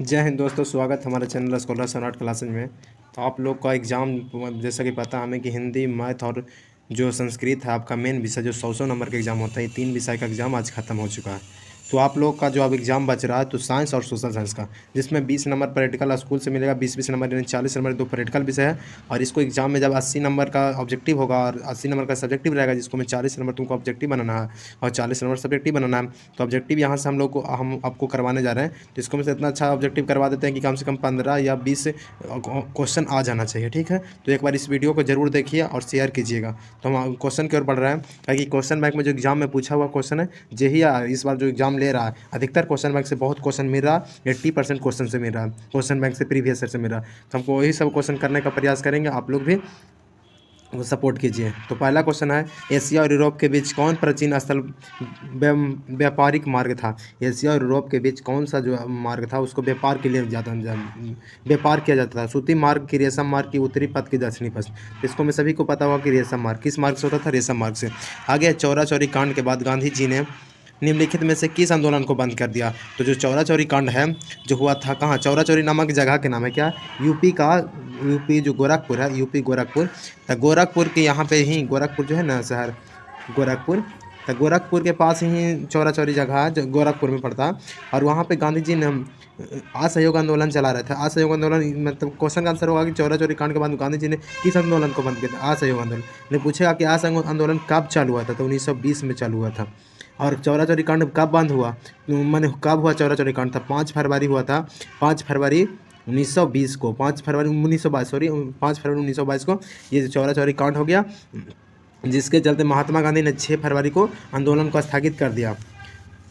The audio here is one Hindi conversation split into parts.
जय हिंद दोस्तों, स्वागत है हमारे चैनल स्कॉलर स्मार्ट क्लासेज में। तो आप लोग का एग्ज़ाम जैसा कि पता हमें कि हिंदी, मैथ और जो संस्कृत है आपका मेन विषय जो 100 नंबर का एग्ज़ाम होता है, ये 3 विषय का एग्ज़ाम आज ख़त्म हो चुका है। तो आप लोग का जो अब एग्ज़ाम बच रहा है तो साइंस और सोशल साइंस का, जिसमें 20 नंबर प्रैक्टिकल स्कूल से मिलेगा, 20-20 नंबर यानी 40 नंबर 2 प्रैक्टिकल विषय है। और इसको एग्ज़ाम में जब 80 नंबर का ऑब्जेक्टिव होगा और 80 नंबर का सब्जेक्टिव रहेगा, जिसको में 40 नंबर तुमको ऑब्जेक्टिव बनाना है और 40 नंबर सब्जेक्टिव बनाना है। तो ऑब्जेक्टिव यहाँ से हम आपको करवाने जा रहे हैं। तो इसको में से इतना अच्छा ऑब्जेक्टिव करवा देते हैं कि कम से कम 15 या 20 क्वेश्चन आ जाना चाहिए। ठीक है, तो एक बार इस वीडियो को जरूर देखिए और शेयर कीजिएगा। तो हम क्वेश्चन की ओर बढ़ रहे हैं, ताकि क्वेश्चन बैंक में जो एग्जाम में पूछा हुआ क्वेश्चन है, यही इस बार जो एग्जाम ले रहा है, अधिकतर क्वेश्चन बैंक से बहुत क्वेश्चन मिल रहा है। 80% क्वेश्चन से मिल रहा है, क्वेश्चन बैंक से प्रीवियस ईयर से मिल रहा है। तो हमको वही सब क्वेश्चन करने का प्रयास करेंगे, आप लोग भी वो सपोर्ट कीजिए। तो पहला क्वेश्चन है, एशिया और यूरोप के बीच कौन प्राचीन स्थल व्यापारिक मार्ग था। एशिया और यूरोप के बीच कौन सा जो मार्ग था उसको व्यापार के लिए व्यापार किया जाता था। सूती मार्ग की, रेशम मार्ग की, उत्तरी पथ की, दक्षिणी पथ। तो इसको में सभी को पता होगा कि रेशम मार्ग किस मार्ग से होता था, रेशम मार्ग से। आगे चौरा चौरी कांड के बाद गांधी जी ने निम्नलिखित में से किस आंदोलन को बंद कर दिया। तो जो चौरा चौरी कांड है जो हुआ था कहाँ, चौरा चौरी नामक जगह के नाम है क्या, यूपी का, यूपी जो गोरखपुर है, यूपी गोरखपुर। तो गोरखपुर के यहाँ पे ही, गोरखपुर जो है ना शहर, गोरखपुर, तो गोरखपुर के पास ही चौरा चौरी जगह है जो गोरखपुर में पड़ता है। और वहाँ पे गांधी जी ने असहयोग आंदोलन चला रहे थे। असहयोग आंदोलन मतलब क्वेश्चन का आंसर होगा कि चौरा चौरी कांड के बाद गांधी जी ने किस आंदोलन को बंद किया था, असहयोग आंदोलन। ने पूछेगा कि असहयोग आंदोलन कब चालू हुआ था, तो 1920 में चालू हुआ था। और चौरा चौरी कांड कब बंद हुआ, मैंने कब हुआ चौरा चौरी कांड था, 5 फरवरी हुआ था, 5 फरवरी 1920 को, 5 फरवरी 1922, सॉरी 5 फरवरी 1922 को ये चौरा चौरी कांड हो गया, जिसके चलते महात्मा गांधी ने 6 फरवरी को आंदोलन को स्थगित कर दिया।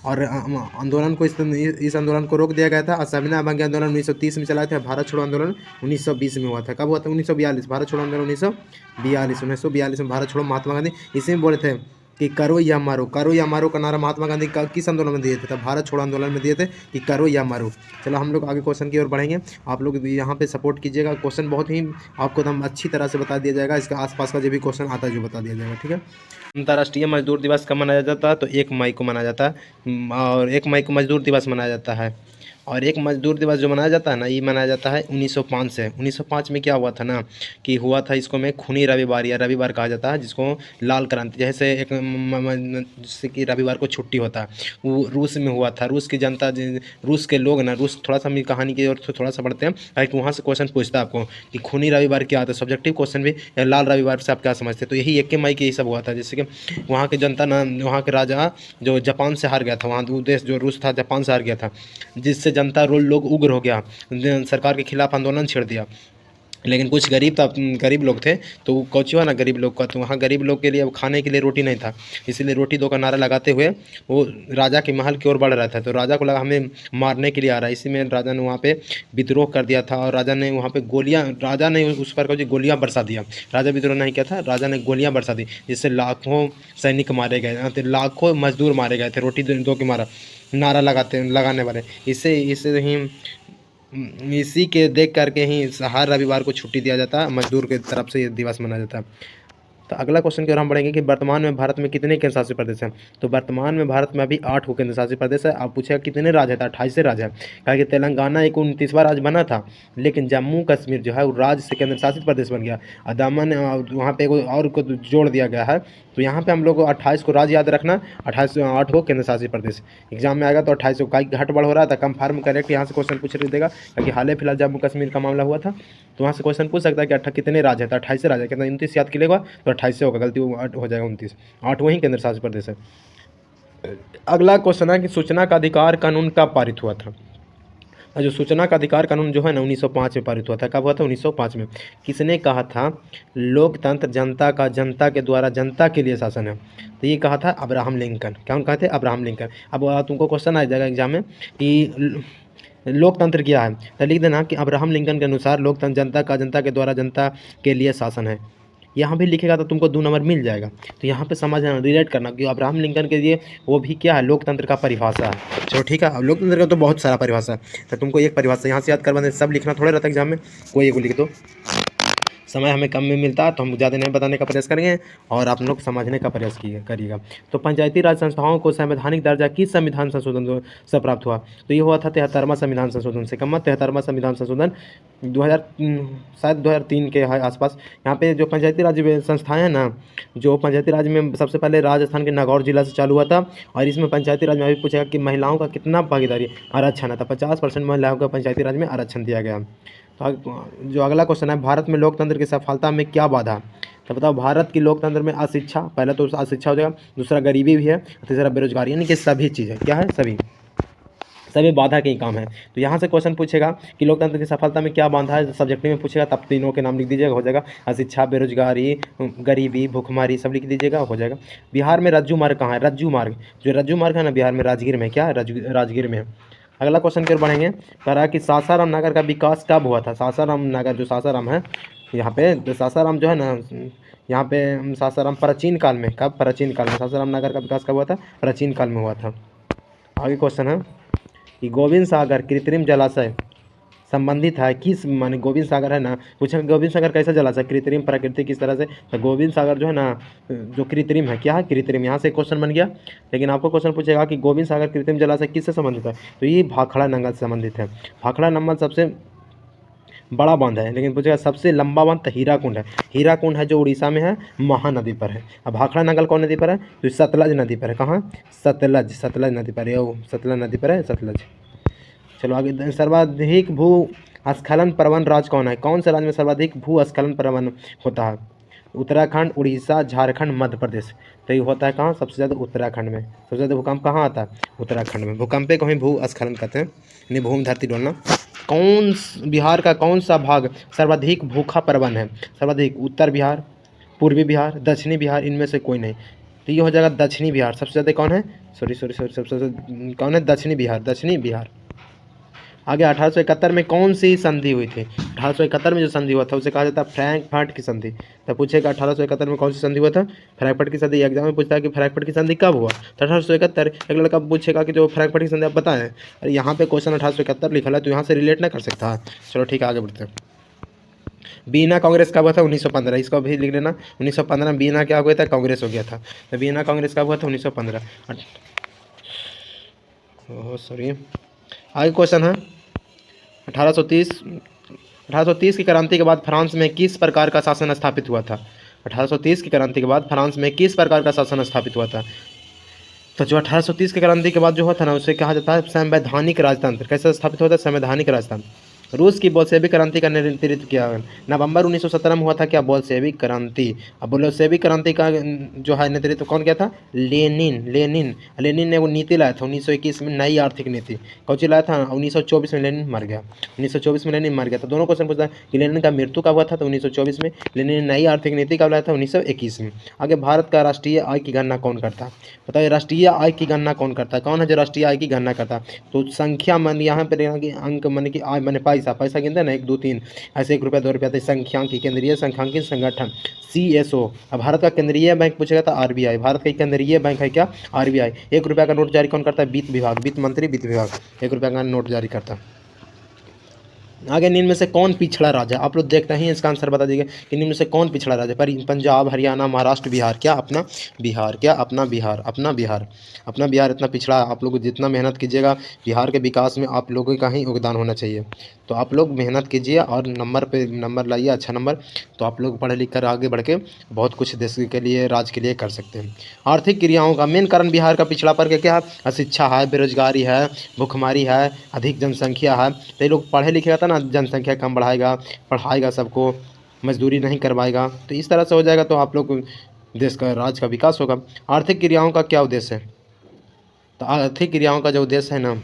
और आंदोलन को इस आंदोलन को रोक दिया गया था। असहविना अभंग आंदोलन 1930 में चलाए थे। भारत छोड़ो आंदोलन 1920 में हुआ था। कब हुआ था, 1942, भारत छोड़ो आंदोलन 1942 में भारत छोड़ो महात्मा गांधी इसी में बोले थे कि करो या मारो। करो या मारो का नारा महात्मा गांधी का किस आंदोलन में दिए थे, तब भारत छोड़ो आंदोलन में दिए थे कि करो या मारो। चलो हम लोग आगे क्वेश्चन की ओर बढ़ेंगे, आप लोग यहाँ पे सपोर्ट कीजिएगा। क्वेश्चन बहुत ही आपको एकदम अच्छी तरह से बता दिया जाएगा, इसके आसपास का जो भी क्वेश्चन आता है जो बता दिया जाएगा। ठीक है, अंतर्राष्ट्रीय मजदूर दिवस कब मनाया जाता है, तो 1 मई को मनाया जाता है। और 1 मई को मजदूर दिवस मनाया जाता है। और एक मजदूर दिवस जो मनाया जाता है ना, ये मनाया जाता है 1905 से। 1905 में क्या हुआ था ना, कि हुआ था, इसको में खूनी रविवार या रविवार कहा जाता है, जिसको लाल क्रांति, जैसे एक जैसे कि रविवार को छुट्टी होता है, वो रूस में हुआ था। रूस की जनता, रूस के लोग ना, रूस थोड़ा सा हम कहानी की ओर थोड़ा सा बढ़ते हैं, ताकि वहाँ से क्वेश्चन पूछता है आपको कि खूनी रविवार क्या आता है, सब्जेक्टिव क्वेश्चन भी, या लाल रविवार से आप क्या समझते हैं। तो यही 1 मई की ये सब हुआ था, जैसे कि वहाँ की जनता ना, वहाँ के राजा जो जापान से हार गया था, वहाँ देश जो रूस था जापान से हार गया था, जिससे जनता लोग उग्र हो गया, सरकार के खिलाफ आंदोलन छेड़ दिया। लेकिन कुछ गरीब लोग थे, तो वो कौची हुआ ना गरीब लोग का, तो वहाँ गरीब लोग के लिए अब खाने के लिए रोटी नहीं था, इसीलिए रोटी दो का नारा लगाते हुए वो राजा के महल की ओर बढ़ रहा था। तो राजा को लगा हमें मारने के लिए आ रहा है, इसी में राजा ने वहाँ पे विद्रोह कर दिया था। और राजा ने वहाँ पे राजा ने उस पर गोलियाँ बरसा दिया। राजा विद्रोह नहीं किया था, राजा ने गोलियाँ बरसा दी, जिससे लाखों सैनिक मारे गए थे, लाखों मजदूर मारे गए थे, रोटी दो के मारा नारा लगाने वाले। इससे ही इसी के देख करके ही हर रविवार को छुट्टी दिया जाता है, मजदूर की तरफ से ये दिवस मनाया जाता है। तो अगला क्वेश्चन की ओर हम बढ़ेंगे कि वर्तमान में भारत में कितने केंद्र शासित प्रदेश हैं। तो वर्तमान में भारत में अभी 8 केंद्र शासित प्रदेश है। आप पूछेगा कितने राज्य है, तो 28 राज्य है। कहा कि तेलंगाना एक 29वां राज्य बना था, लेकिन जम्मू कश्मीर जो है वो राज्य से केंद्र शासित प्रदेश बन गया। और दमन वहाँ पे और को जोड़ दिया गया है। तो यहाँ पे हम लोग को 28 को राज्य याद रखना, 8 को केंद्र शासित प्रदेश। एग्जाम में आएगा तो 28 को, कहीं घट बढ़ हो रहा था, कंफर्म करेक्ट यहाँ से क्वेश्चन पूछ देगा, क्योंकि हाल ही फिलहाल जम्मू कश्मीर का मामला हुआ था, तो वहाँ से क्वेश्चन पूछ सकता है कि कितने राज्य है, तो 28 राज्य है। कितना 29 याद किलेगा तो 28 से होगा, गलती हो जाएगा 29, 8 वहीं केंद्र शासित प्रदेश है। अगला क्वेश्चन है कि सूचना का अधिकार कानून कब पारित हुआ था। जो सूचना का अधिकार कानून जो है ना 1905 में पारित हुआ था। कब हुआ था, 1905 में। किसने कहा था, लोकतंत्र जनता का, जनता के द्वारा जनता के लिए शासन है। तो ये कहा था अब्राहम लिंकन। क्या कहा थे, अब्राहम लिंकन। अब तुमको क्वेश्चन आ जाएगा एग्जाम में कि लोकतंत्र क्या है, तो लिख देना कि अब्राहम लिंकन के अनुसार लोकतंत्र जनता का, जनता के द्वारा जनता के लिए शासन है। यहाँ भी लिखेगा तो तुमको 2 नंबर मिल जाएगा। तो यहाँ पे समझना, रिलेट करना कि अब्राहम लिंकन के लिए वो भी क्या है, लोकतंत्र का परिभाषा है। चलो ठीक है, अब लोकतंत्र का तो बहुत सारा परिभाषा है, तो तुमको एक परिभाषा यहाँ से याद करवाने, सब लिखना थोड़ा रहता है एग्जाम में, कोई एक लिख दो, समय हमें कम में मिलता है तो हम ज़्यादा नहीं बताने का प्रयास करेंगे और आप लोग समझने का प्रयास करिएगा। तो पंचायती राज संस्थाओं को संवैधानिक दर्जा किस संविधान संशोधन से प्राप्त हुआ? तो ये हुआ था 73वां संविधान संशोधन से। कब? 73वां संविधान संशोधन 2000 शायद 2003 के आसपास। यहाँ पे जो पंचायती राज संस्थाएं हैं ना, जो पंचायती राज में सबसे पहले राजस्थान के नागौर जिला से चालू हुआ था। और इसमें पंचायती राज में भी पूछेगा कि महिलाओं का कितना भागीदारी आरक्षण है, तो 50% महिलाओं को पंचायती राज में आरक्षण दिया गया। तो जो अगला क्वेश्चन है, भारत में लोकतंत्र की सफलता में क्या बाधा? तो बताओ, भारत की लोकतंत्र में अशिक्षा, पहला तो अशिक्षा हो जाएगा, दूसरा गरीबी भी है, तीसरा बेरोजगारी, यानी कि सभी चीज़ें क्या है, सभी बाधा के ही काम है। तो यहाँ से क्वेश्चन पूछेगा कि लोकतंत्र की सफलता में क्या बाधा है, सब्जेक्टिव में पूछेगा, तब तीनों के नाम लिख दीजिएगा, हो जाएगा। अशिक्षा, बेरोजगारी, गरीबी, भूखमरी, सब लिख दीजिएगा, हो जाएगा। बिहार में रज्जू मार्ग कहाँ है? रज्जू मार्ग, जो रज्जू मार्ग है ना, बिहार में राजगीर में, क्या राजगीर में है। अगला क्वेश्चन की ओर बढ़ेंगे। कह रहा है कि सासाराम नगर का विकास कब हुआ था? सासाराम नगर, जो सासाराम है यहाँ पे, तो सासाराम जो है ना, यहाँ पे सासाराम प्राचीन काल में, कब? प्राचीन काल में सासाराम नगर का विकास कब हुआ था? प्राचीन काल में हुआ था। आगे क्वेश्चन है कि गोविंद सागर कृत्रिम जलाशय संबंधित है किस, माने गोविंद सागर है ना, पूछा गोविंद सागर कैसा जलाशय? कृत्रिम, प्राकृतिक, किस तरह से? तो गोविंद सागर जो है ना, जो कृत्रिम है, क्या है? कृत्रिम। यहाँ से क्वेश्चन बन गया। लेकिन आपको क्वेश्चन पूछेगा कि गोविंद सागर कृत्रिम जलाशय किससे संबंधित है? तो ये भाखड़ा नंगल से संबंधित है। भाखड़ा नंगल सबसे बड़ा बांध है, लेकिन पूछेगा सबसे लंबा बांध तो हीराकुंड है। हीराकुंड है जो उड़ीसा में है, महानदी पर है। अब भाखड़ा नंगल कौन नदी पर है? तो सतलज नदी पर है। कहाँ? सतलज नदी पर है, सतलज नदी पर है, सतलज। चलो आगे। सर्वाधिक भूस्खलन प्रवण राज्य कौन है? कौन से राज्य में सर्वाधिक भूस्खलन प्रवण होता है? उत्तराखंड, उड़ीसा, झारखंड, मध्य प्रदेश। तो ये होता है कहाँ? सबसे ज़्यादा उत्तराखंड में। सबसे ज़्यादा भूकंप कहाँ आता है? उत्तराखंड में। भूकंपे को ही भूस्खलन कहते हैं, यानी भूमि धरती डोलना। बिहार का कौन सा भाग सर्वाधिक भूखा प्रवण है? सर्वाधिक उत्तर बिहार, पूर्वी बिहार, दक्षिणी बिहार, इनमें से कोई नहीं। तो ये हो जाएगा दक्षिणी बिहार। सबसे ज़्यादा कौन है? सबसे कौन है? दक्षिणी बिहार। आगे 1871 में कौन सी संधि हुई थी? 1871 में जो संधि हुआ था उसे कहा जाता है फ्रैंकफर्ट की संधि। तो पूछेगा 1871 में कौन सी संधि हुआ था? फ्रैंकफर्ट की संधि। एग्जाम में पूछता है कि फ्रैंकफर्ट की संधि कब हुआ? तो 1871। एक लड़का पूछेगा कि जो फ्रैंकफर्ट की संधि आप बताएं, अरे यहाँ पे क्वेश्चन 1871 लिखा है, तो यहाँ से रिलेट ना कर सकता है। चलो ठीक है, आगे बढ़ते हैं। बीना कांग्रेस कब हुआ था? 1915। इसको भी लिख लेना। 1915 में बीना क्या हो गया था? कांग्रेस हो गया था। तो बीना कांग्रेस कब हुआ था? 1915। सॉरी, आगे क्वेश्चन है 1830 की क्रांति के बाद फ्रांस में किस प्रकार का शासन स्थापित हुआ था? 1830 की क्रांति के बाद फ्रांस में किस प्रकार का शासन स्थापित हुआ था? तो जो 1830 की क्रांति के बाद जो हुआ था ना, उसे कहा जाता है संवैधानिक राजतंत्र। कैसे स्थापित हुआ था? संवैधानिक राजतंत्र। रूस की बोल्शेविक क्रांति का नेतृत्व किया नवंबर 1917 में हुआ था, क्या? बोल्शेविक क्रांति। अब बोल्शेविक क्रांति का जो है नेतृत्व कौन किया था? लेनिन ने वो नीति लाया था 1921 में, नई आर्थिक नीति। कौन सी लाया था? 1924 में लेनिन मर गया। 1924 में लेनिन मर गया। तो दोनों क्वेश्चन पूछता है कि लेनिन का मृत्यु कब हुआ था? तो 1924 में। लेनिन ने नई आर्थिक नीति कब लाया था? 1921 में। आगे, भारत का राष्ट्रीय आय की गणना कौन करता है? बताइए, राष्ट्रीय आय की गणना कौन करता है? कौन है जो राष्ट्रीय आय की गणना करता है? तो संख्या मन यहाँ पे अंक मन की आय मैंने पैसा गिनते हैं ना, 1 2 3 ऐसे, 1 रुपया 2 रुपया। तो संख्यांकी, केंद्रीय संख्यांकित संगठन, CSO। अब भारत का केंद्रीय बैंक पूछेगा तो RBI। भारत का केंद्रीय बैंक है क्या? RBI। 1 रुपया का नोट जारी कौन करता है? वित्त विभाग, वित्त मंत्री, वित्त विभाग 1 रुपया का नोट जारी करता है। आगे, निम्न में से कौन पिछड़ा राज्य? आप लोग देखते ही इसका आंसर बता दीजिए कि निम्न में से कौन पिछड़ा राज्य? पर पंजाब, हरियाणा, महाराष्ट्र, बिहार। क्या? अपना बिहार। क्या? अपना बिहार। अपना बिहार। अपना बिहार इतना पिछड़ा। आप लोग जितना मेहनत कीजिएगा बिहार के विकास में आप लोगों का ही योगदान होना चाहिए। तो आप लोग मेहनत कीजिए और नंबर पे नंबर लाइए, अच्छा नंबर, तो आप लोग पढ़ लिख कर आगे बढ़ के बहुत कुछ देश के लिए, राज्य के लिए कर सकते हैं। आर्थिक क्रियाओं का मेन कारण बिहार का पिछड़ापन क्या है? अशिक्षा है, बेरोजगारी है, भूखमरी है, अधिक जनसंख्या है। तो ये लोग पढ़े लिखे था ना, जनसंख्या कम बढ़ाएगा, पढ़ाएगा सबको, मजदूरी नहीं करवाएगा, तो इस तरह से हो जाएगा, तो आप लोग देश का, राज्य का विकास होगा। आर्थिक क्रियाओं का क्या उद्देश्य है? तो आर्थिक क्रियाओं का जो उद्देश्य है ना,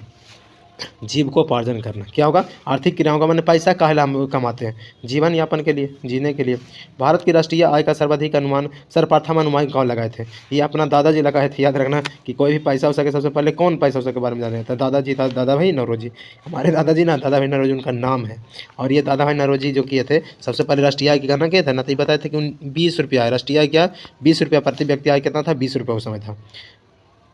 जीविकोपार्जन करना। क्या होगा? आर्थिक क्रियाओं का मैंने पैसा काहे ला हम कमाते हैं? जीवन यापन के लिए, जीने के लिए। भारत की राष्ट्रीय आय का सर्वाधिक अनुमान, सर्वप्रथम अनुमान कौन लगाए थे? ये अपना दादाजी लगाए थे। याद रखना कि कोई भी पैसा हो सके, सबसे पहले कौन पैसा हो सके बारे में जाना था? दादाजी था, दादा भाई नौरोजी। हमारे दादाजी ना, दादा भाई नौरोजी उनका नाम है। और ये दादा भाई नौरोजी जो किए थे, सबसे पहले राष्ट्रीय आय की गणना किया था ना, तो ये बताए थे कि 20 रुपया है राष्ट्रीय आय। क्या? 20 रुपया प्रति व्यक्ति आय कितना था? 20 रुपया उस समय था।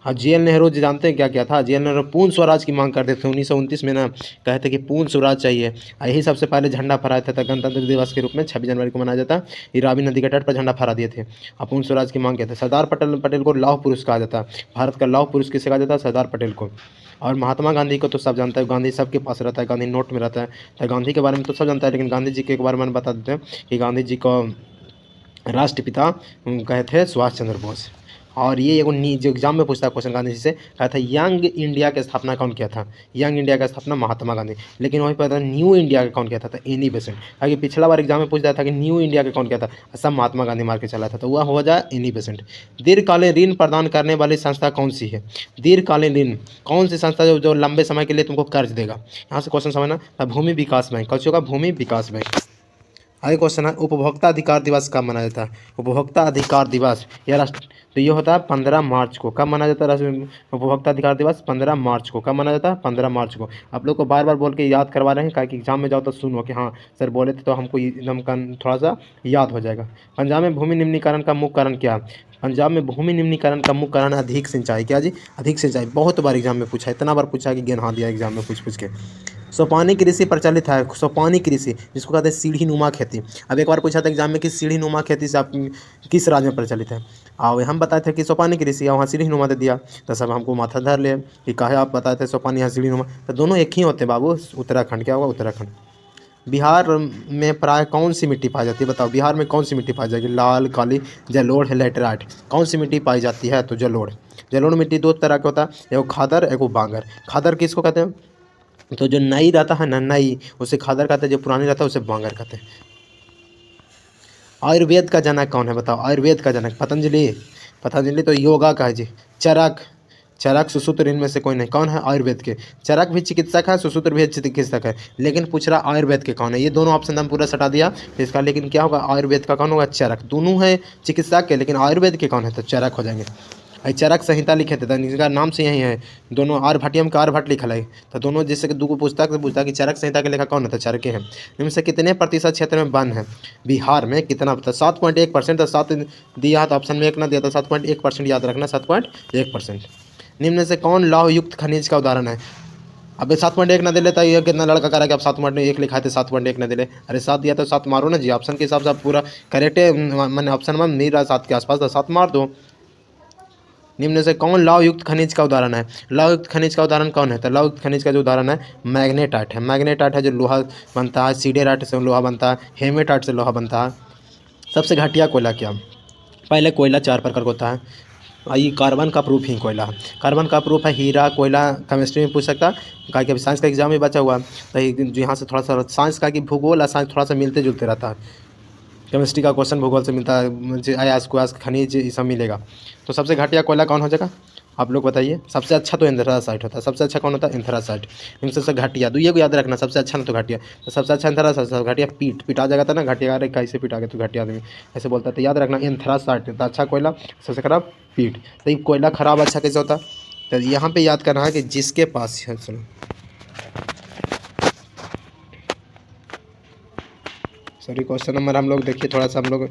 हाँ, JL नेहरू जी जानते हैं क्या क्या था? JL नेहरू पूर्ण स्वराज की मांग करते थे 1929 में ना, कहे थे कि पूर्ण स्वराज चाहिए। यही सबसे पहले झंडा फहराया था गणतंत्र दिवस के रूप में 26 जनवरी को मनाया जाता है। ये रावी नदी के तट पर झंडा फहरा दिए थे और पूर्ण स्वराज की मांग किया था। सरदार पटेल को लौह पुरुष कहा जाता है। भारत का लौह पुरुष किसे कहा जाता है? सरदार पटेल को। और महात्मा गांधी को तो सब जानता है, गांधी सबके पास रहता है, गांधी नोट में रहता है। तो गांधी के बारे में तो सब जानता है, लेकिन गांधी जी के बारे में बता देते हैं कि गांधी जी को राष्ट्रपिता कहे थे सुभाष चंद्र बोस। और ये एगो जो एग्जाम में पूछता है क्वेश्चन गांधी जी से, कहा था यंग इंडिया की स्थापना कौन किया था? यंग इंडिया की स्थापना महात्मा गांधी। लेकिन वहीं पर न्यू इंडिया का कौन किया था? Annie Besant. आगे पिछला बार एग्जाम में पूछता था कि न्यू इंडिया का कौन किया था, सब महात्मा गांधी मार के चला था, तो वह हो जाए एनी बेसेंट। दीर्घकालीन ऋण प्रदान करने वाली संस्था कौन सी है? दीर्घकालीन ऋण कौन सी संस्था जो लंबे समय के लिए तुमको कर्ज देगा? यहाँ से क्वेश्चन समझना, भूमि विकास बैंक। कौन सी होगा? भूमि विकास बैंक। आगे क्वेश्चन है, उपभोक्ता अधिकार दिवस कब मनाया जाता है? उपभोक्ता अधिकार दिवस या राष्ट्र, तो ये होता है 15 मार्च को। कब मनाया जाता है राष्ट्रीय उपभोक्ता अधिकार दिवस? 15 मार्च को। कब मनाया जाता है? 15 मार्च को। आप लोग को बार बार बोल के याद करवा रहे हैं, क्या कि एग्जाम में जाओ तो सुनो कि हाँ सर बोले थे, तो हमको एकदम थोड़ा सा याद हो जाएगा। पंजाब में भूमि निम्नीकरण का मुख्य कारण क्या है? पंजाब में भूमि निम्नीकरण का मुख्य कारण अधिक सिंचाई। क्या जी? अधिक सिंचाई। बहुत बार एग्जाम में पूछा है, इतना बार पूछा है कि गिना दिया एग्जाम में पूछ पूछ के। सोपानी कृषि प्रचलित है। सोपानी कृषि जिसको कहते हैं सीढ़ी नुमा खेती। अब एक बार पूछा था एग्जाम में कि सीढ़ी नुमा खेती से आप किस राज्य में प्रचलित है? और हम बताए थे कि सोपानी कृषि, वहाँ सीढ़ी नुमा दे दिया, तो सब हमको माथा धर ले कि कहे आप बताए थे सोपानी यहाँ सीढ़ी नुमा, तो दोनों एक ही होते हैं बाबू। उत्तराखंड। क्या होगा? उत्तराखंड। बिहार में प्राय कौन सी मिट्टी पाई जाती है? बताओ बिहार में कौन सी मिट्टी पाई जाएगी? लाल, काली, जलोढ़, लैटेराइट। कौन सी मिट्टी पाई जाती है? तो जलोढ़। जलोढ़ मिट्टी दो तरह का होता है, एगो खादर, एगो बांगर। खादर किसको कहते हैं? तो जो नई रहता है ना, नई, उसे खादर कहते हैं, जो पुरानी रहता है उसे बांगर कहते हैं। आयुर्वेद का जनक कौन है? बताओ आयुर्वेद का जनक। पतंजलि। पतंजलि तो योगा का है जी। चरक। चरक, सुश्रुत इनमें से कोई नहीं। कौन है? आयुर्वेद के। चरक भी चिकित्सक है, सुश्रुत भी चिकित्सक है, लेकिन पूछ रहा आयुर्वेद के कौन है। ये दोनों ऑप्शन हम पूरा सटा दिया इसका, लेकिन क्या होगा? आयुर्वेद का कौन होगा? चरक। दोनों है चिकित्सक के, लेकिन आयुर्वेद के कौन है? तो चरक हो जाएंगे। चरक संहिता लिखे थे, तो इनका नाम से यही है। दोनों आर्यभट्टियम में आर्यभट्ट लिखल है, तो दोनों जैसे कि दो पुस्तक से पूछता कि चरक संहिता के लेखक कौन है? तो चरके हैं। इनमें से कितने प्रतिशत क्षेत्र में वन है? बिहार में कितना? 7.1%। तो 7 दिया तो ऑप्शन में 1 ना दिया, तो 7.1% याद रखना, 7.1%। निम्न में से कौन लौह युक्त खनिज का उदाहरण है? अबे 7.1 ना दे लेता, ये कितना लड़का करा कि आप 7.1 लिखा थे, 7.1 ना दे ले। अरे 7 दिया तो 7 मारो ना जी, ऑप्शन के हिसाब से आप पूरा करेक्ट है। मैंने ऑप्शन में नहीं रहा 7 के आसपास, तो 7 मार दो। निम्न में से कौन लौह युक्त खनिज का उदाहरण है? लौह युक्त खनिज का उदाहरण कौन है? तो लौह युक्त खनिज का जो उदाहरण है मैग्नेटाइट है। मैग्नेटाइट है जो लोहा बनता है, सीडेराइट से लोहा बनता है, हेमेटाइट से लोहा बनता है। सबसे घटिया कोयला क्या? पहले कोयला 4 प्रकार का होता है, ये कार्बन का प्रूफ ही कोयला है। कार्बन का प्रूफ है हीरा, कोयला। केमिस्ट्री में पूछ सकता, कहा कि अभी साइंस का एग्जाम में बचा हुआ, तो यहाँ से थोड़ा सा साइंस का कि भूगोल और साइंस थोड़ा सा मिलते जुलते रहता है। केमिस्ट्री का क्वेश्चन भूगोल से मिलता है, अयस्क खनिज ये सब मिलेगा। तो सबसे घटिया कोयला कौन हो जाएगा? आप लोग बताइए। सबसे अच्छा तो एंथ्रासाइट होता है। सबसे अच्छा कौन होता है? एंथ्रासाइट। इनमें सबसे घटिया तो ये को याद रखना, सबसे अच्छा ना तो घटिया। तो सबसे अच्छा एंथ्रासाइट, सबसे घटिया पीट। पीट आ जाएगा था ना घटिया, अरे कैसे पीट आ गया तो घटिया आदमी ऐसे बोलता है, तो याद रखना एंथ्रासाइट। तो अच्छा कोयला, सबसे खराब पीट। तो ये कोयला खराब अच्छा कैसे होता? तो यहाँ पे याद करना है कि जिसके पास है, चलो सॉरी क्वेश्चन नंबर हम लोग देखिए थोड़ा सा हम लोग,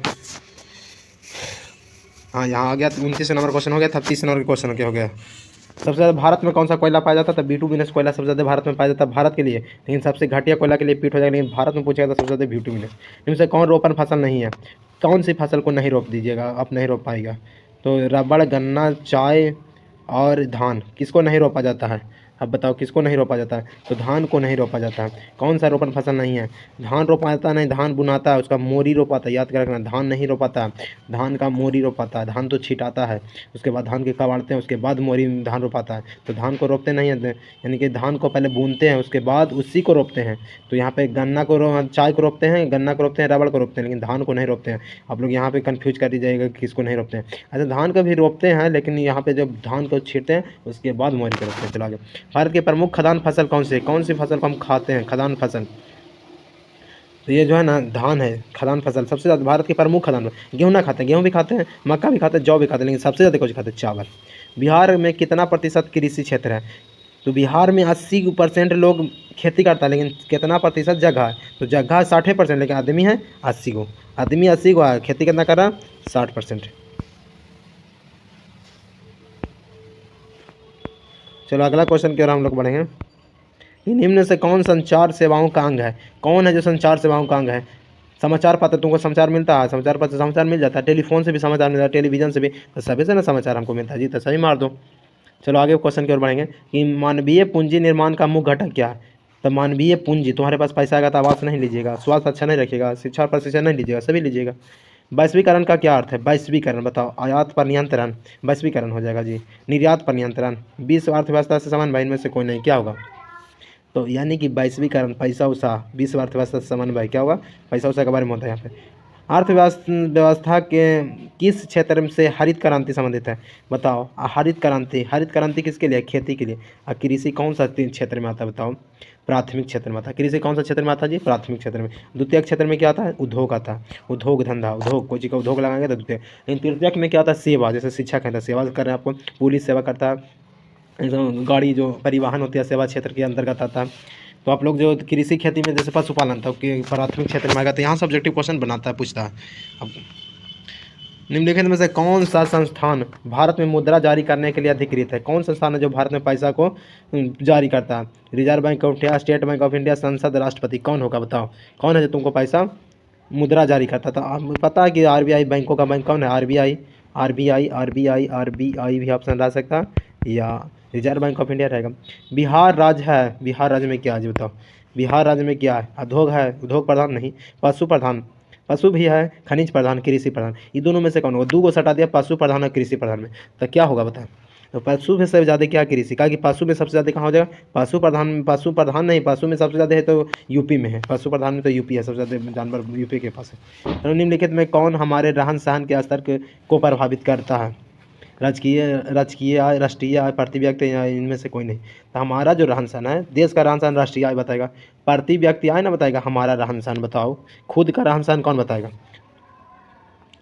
हाँ यहाँ आ गया। 29 नंबर क्वेश्चन हो गया था, 30 नंबर क्वेश्चन हो गया। सबसे ज़्यादा भारत में कौन सा कोयला पाया जाता है? तो बिटुमिनस कोयला सबसे ज़्यादा भारत में पाया जाता है, भारत के लिए। लेकिन सबसे घटिया कोयला के लिए पीट हो जाएगा, लेकिन भारत में पूछेगा तो सबसे ज़्यादा बिटुमिनस। इनसे कौन रोपण फसल नहीं है? कौन सी फसल को नहीं रोप दीजिएगा, आप नहीं रोप पाएगा? तो रबड़, गन्ना, चाय और धान किसको नहीं रोपा जाता है? अब बताओ किसको नहीं रोपा जाता है? तो धान को नहीं रोपा जाता है। कौन सा रोपण फसल नहीं है? धान रोपा जाता नहीं, धान बुनाता है, उसका मोरी रोपाता है, याद कर रखना। धान नहीं रोपाता, धान का मोरी रोपाता है। धान तो छिटाता है, उसके बाद धान के कबाड़ते हैं, उसके बाद मोरी में धान रोपाता है। तो धान को रोपते नहीं है, यानी कि धान को पहले बूनते हैं, उसके बाद उसी को रोपते हैं। तो यहाँ पे गन्ना को चाय को रोपते हैं, गन्ना को रोपते हैं, रबड़ को रोपते हैं, लेकिन धान को नहीं रोपते हैं। आप लोग यहाँ पे कन्फ्यूज कर दीजिएगा कि किसको नहीं रोपते हैं। अच्छा धान को भी रोपते हैं, लेकिन यहाँ पे जब धान को छींटते हैं उसके बाद मोरी को रोपते हैं। चलो आगे। भारत की प्रमुख खदान फसल कौन सी है? कौन सी फसल को हम खाते हैं खदान फसल? तो ये जो है ना धान है खदान फसल। सबसे ज़्यादा भारत की प्रमुख खदान, गेहूँ ना खाते हैं, गेहूँ भी खाते हैं, मक्का भी खाते हैं, जौ भी खाते हैं, लेकिन सबसे ज़्यादा कुछ खाते हैं? चावल। बिहार में कितना प्रतिशत कृषि क्षेत्र है? तो बिहार में 80% लोग खेती करता है, लेकिन कितना प्रतिशत जगह है? तो जगह 60%, लेकिन आदमी है 80 गो। आदमी 80 गो है, खेती कितना कर रहा है? 60%। चलो अगला क्वेश्चन की ओर हम लोग बढ़ेंगे कि निम्न से कौन संचार सेवाओं का अंग है। कौन है जो संचार सेवाओं का अंग है। समाचार पत्र, तुमको समाचार मिलता है, समाचार पत्र समाचार मिल जाता है, टेलीफोन से भी समाचार मिलता है, टेलीविजन से भी, तो सभी से ना समाचार हमको मिलता है जी, तो सही मार दो। चलो आगे क्वेश्चन की ओर बढ़ेंगे कि मानवीय पूंजी निर्माण का मुख्य घटक क्या है। तो मानवीय पूंजी, तुम्हारे पास पैसा आएगा तो आवास नहीं लीजिएगा, स्वास्थ्य अच्छा नहीं रखिएगा, शिक्षा और प्रशिक्षण नहीं लीजिएगा, सभी लीजिएगा। वैश्वीकरण का क्या अर्थ है। वैश्वीकरण बताओ। आयात पर नियंत्रण, वैश्वीकरण हो जाएगा जी। निर्यात पर नियंत्रण, विश्व अर्थव्यवस्था से समान भाई, इनमें से कोई नहीं, क्या होगा। तो यानी कि वैश्वीकरण, पैसा उसा, विश्व अर्थव्यवस्था से समन्वय, क्या होगा, पैसा उसा के बारे में होता है यहाँ पे। अर्थव्यवस्था व्यवस्था के किस क्षेत्र से हरित क्रांति संबंधित है। बताओ। हरित क्रांति, हरित क्रांति किसके लिए, खेती के लिए। और कृषि कौन सा क्षेत्र में आता है बताओ। प्राथमिक क्षेत्र में आता है। कृषि कौन सा क्षेत्र में आता है जी, प्राथमिक क्षेत्र में। द्वितीय क्षेत्र में क्या आता है, उद्योग आता है। उद्योग धंधा, उद्योग, कोई चीज़ का उद्योग लगाएंगे तो द्वितीय। लेकिन तृतीयक में क्या आता है, सेवा, जैसे शिक्षा के अंदर सेवा कर रहे हैं आपको, पुलिस सेवा करता है, गाड़ी जो परिवहन होती है सेवा क्षेत्र के अंतर्गत आता है। तो आप लोग जो कृषि खेती में जैसे पशुपालन था कि प्राथमिक क्षेत्र में आएगा, तो यहाँ सब्जेक्टिव क्वेश्चन बनाता है, पूछता है। अब निम्नलिखित में से कौन सा संस्थान भारत में मुद्रा जारी करने के लिए अधिकृत है। कौन संस्थान है जो भारत में पैसा को जारी करता है। Reserve bank of India, state bank of India, संसद, राष्ट्रपति, कौन होगा बताओ। कौन है जो तुमको पैसा मुद्रा जारी करता था। आपको पता है कि आरबीआई बैंकों का बैंक कौन है, आरबीआई। आरबीआई आरबीआई आरबीआई भी ऑप्शन रह सकता है, या रिजर्व बैंक ऑफ इंडिया रहेगा। बिहार राज्य है, बिहार राज्य में क्या है जी बताओ। बिहार राज्य में क्या है, उद्योग है, उद्योग प्रधान नहीं, पशु प्रधान। पशु भी है, खनिज प्रधान, कृषि प्रधान, ये दोनों में से कौन होगा। दो को सटा दिया, पशु प्रधान और कृषि प्रधान में, तो क्या होगा बताओ। तो पशु में सबसे ज़्यादा क्या, कृषि का, कि पशु में सबसे ज़्यादा कहाँ हो जाएगा, पशु प्रधान नहीं, पशु में सबसे ज़्यादा है तो यूपी में है, पशु प्रधान में तो यूपी है, सबसे ज़्यादा जानवर यूपी के पास है। तो निम्नलिखित में कौन हमारे रहन सहन के स्तर को प्रभावित करता है। राजकीय, राजकीय आय, राष्ट्रीय आय, प्रति व्यक्ति आय, इनमें से कोई नहीं। तो हमारा जो रहन सहन है, देश का रहन सहन राष्ट्रीय आय बताएगा, प्रति व्यक्ति आय ना बताएगा, हमारा रहन सहन बताओ। खुद का रहन सहन कौन बताएगा,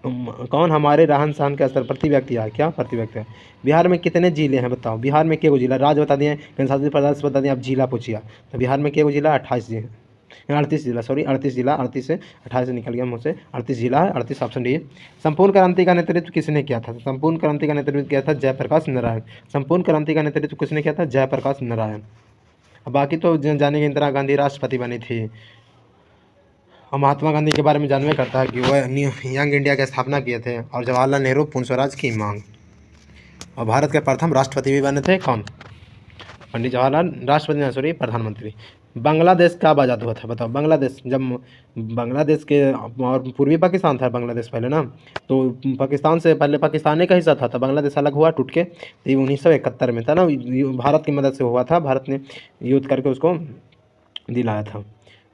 कौन हमारे रहन सहन के स्तर, प्रति व्यक्ति आय, क्या प्रति व्यक्ति आय। बिहार में कितने जिले हैं बताओ। बिहार में के जिला, राज्य बता दिए, केंद्र शासित प्रदेश बता दिए, आप जिला पूछिए। तो बिहार में के जिला, 28 जिले, 38 जिला, सॉरी 38 जिला, 38 से 28 से निकल गया मुझसे, 38 जिला है, 38 ऑप्शन डी है। संपूर्ण क्रांति का नेतृत्व किसने किया था। संपूर्ण क्रांति का नेतृत्व किया था जयप्रकाश नारायण। संपूर्ण क्रांति का नेतृत्व किसने किया था, जयप्रकाश नारायण। बाकी तो जानेंगे, इंदिरा गांधी राष्ट्रपति बनी थी। और महात्मा गांधी के बारे में जानवे करता है कि वह यंग इंडिया की स्थापना किए थे, और जवाहरलाल नेहरू पूर्ण स्वराज की मांग। और भारत के प्रथम राष्ट्रपति भी बने थे कौन, पंडित जवाहरलाल, राष्ट्रपति सॉरी प्रधानमंत्री। बांग्लादेश कब आज़ाद हुआ था बताओ। बांग्लादेश, जब बांग्लादेश के, और पूर्वी पाकिस्तान था बांग्लादेश पहले ना, तो पाकिस्तान से पहले पाकिस्तान का हिस्सा था, तो बांग्लादेश अलग हुआ टूट के, तो ये 1971 में था ना, भारत की मदद से हुआ था, भारत ने युद्ध करके उसको दिलाया था।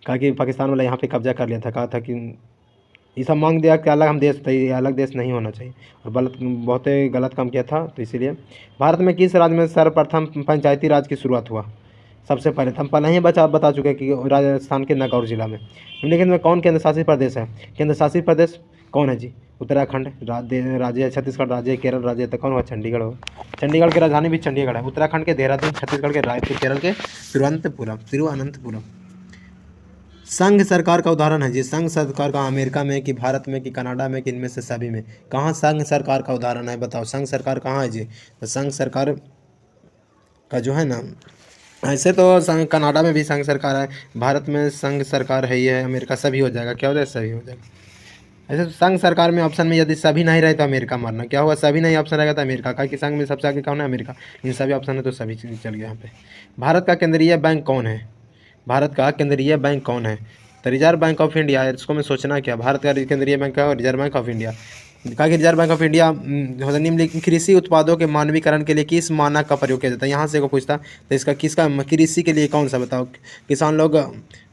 कहा कि पाकिस्तान वाला यहाँ पे कब्जा कर लिया था, कहा था कि ये सब मांग दिया कि अलग हम देश थे, अलग देश नहीं होना चाहिए, और बहुत ही गलत काम किया था। तो इसीलिए भारत में किस राज्य में सर्वप्रथम पंचायती राज की शुरुआत हुआ। सबसे पहले हम पहले ही बता चुके हैं कि राजस्थान के नागौर जिला में। निम्नलिखित में कौन केंद्र शासित प्रदेश है। केंद्र शासित प्रदेश कौन है जी, उत्तराखंड राज्य, छत्तीसगढ़ राज्य, केरल राज्य, तो कौन हुआ, चंडीगढ़ होगा। चंडीगढ़ की राजधानी भी चंडीगढ़ है। उत्तराखंड के देहरादून, छत्तीसगढ़ के रायपुर, केरल के तिरुवनंतपुरम। संघ सरकार का उदाहरण है जी। संघ सरकार का अमेरिका में कि भारत में कि कनाडा में कि इनमें से सभी में, कहाँ संघ सरकार का उदाहरण है बताओ। संघ सरकार कहाँ है जी, तो संघ सरकार का जो है ना, ऐसे तो संघ कनाडा में भी संघ सरकार है, भारत में संघ सरकार है, ये है, अमेरिका सभी हो जाएगा, क्या हो जाएगा, सभी हो जाएगा। ऐसे तो संघ सरकार में ऑप्शन में यदि सभी नहीं रहे तो अमेरिका मारना, क्या होगा, सभी नहीं ऑप्शन रहेगा तो अमेरिका का, कि संघ में सबसे आगे कौन है, अमेरिका। इन सभी ऑप्शन है तो सभी चीज़ चल गया यहाँ पे। भारत का केंद्रीय बैंक कौन है। भारत का केंद्रीय बैंक कौन है, तो रिजर्व बैंक ऑफ इंडिया है। इसको मैं सोचना क्या, भारत का केंद्रीय बैंक है रिजर्व बैंक ऑफ इंडिया। कहा कि रिजर्व बैंक ऑफ इंडिया निम्नलिखित कृषि उत्पादों के मानवीकरण के लिए किस मानक का प्रयोग किया जाता है। यहाँ से को पूछता तो इसका किसका, कृषि के लिए कौन सा बताओ। किसान लोग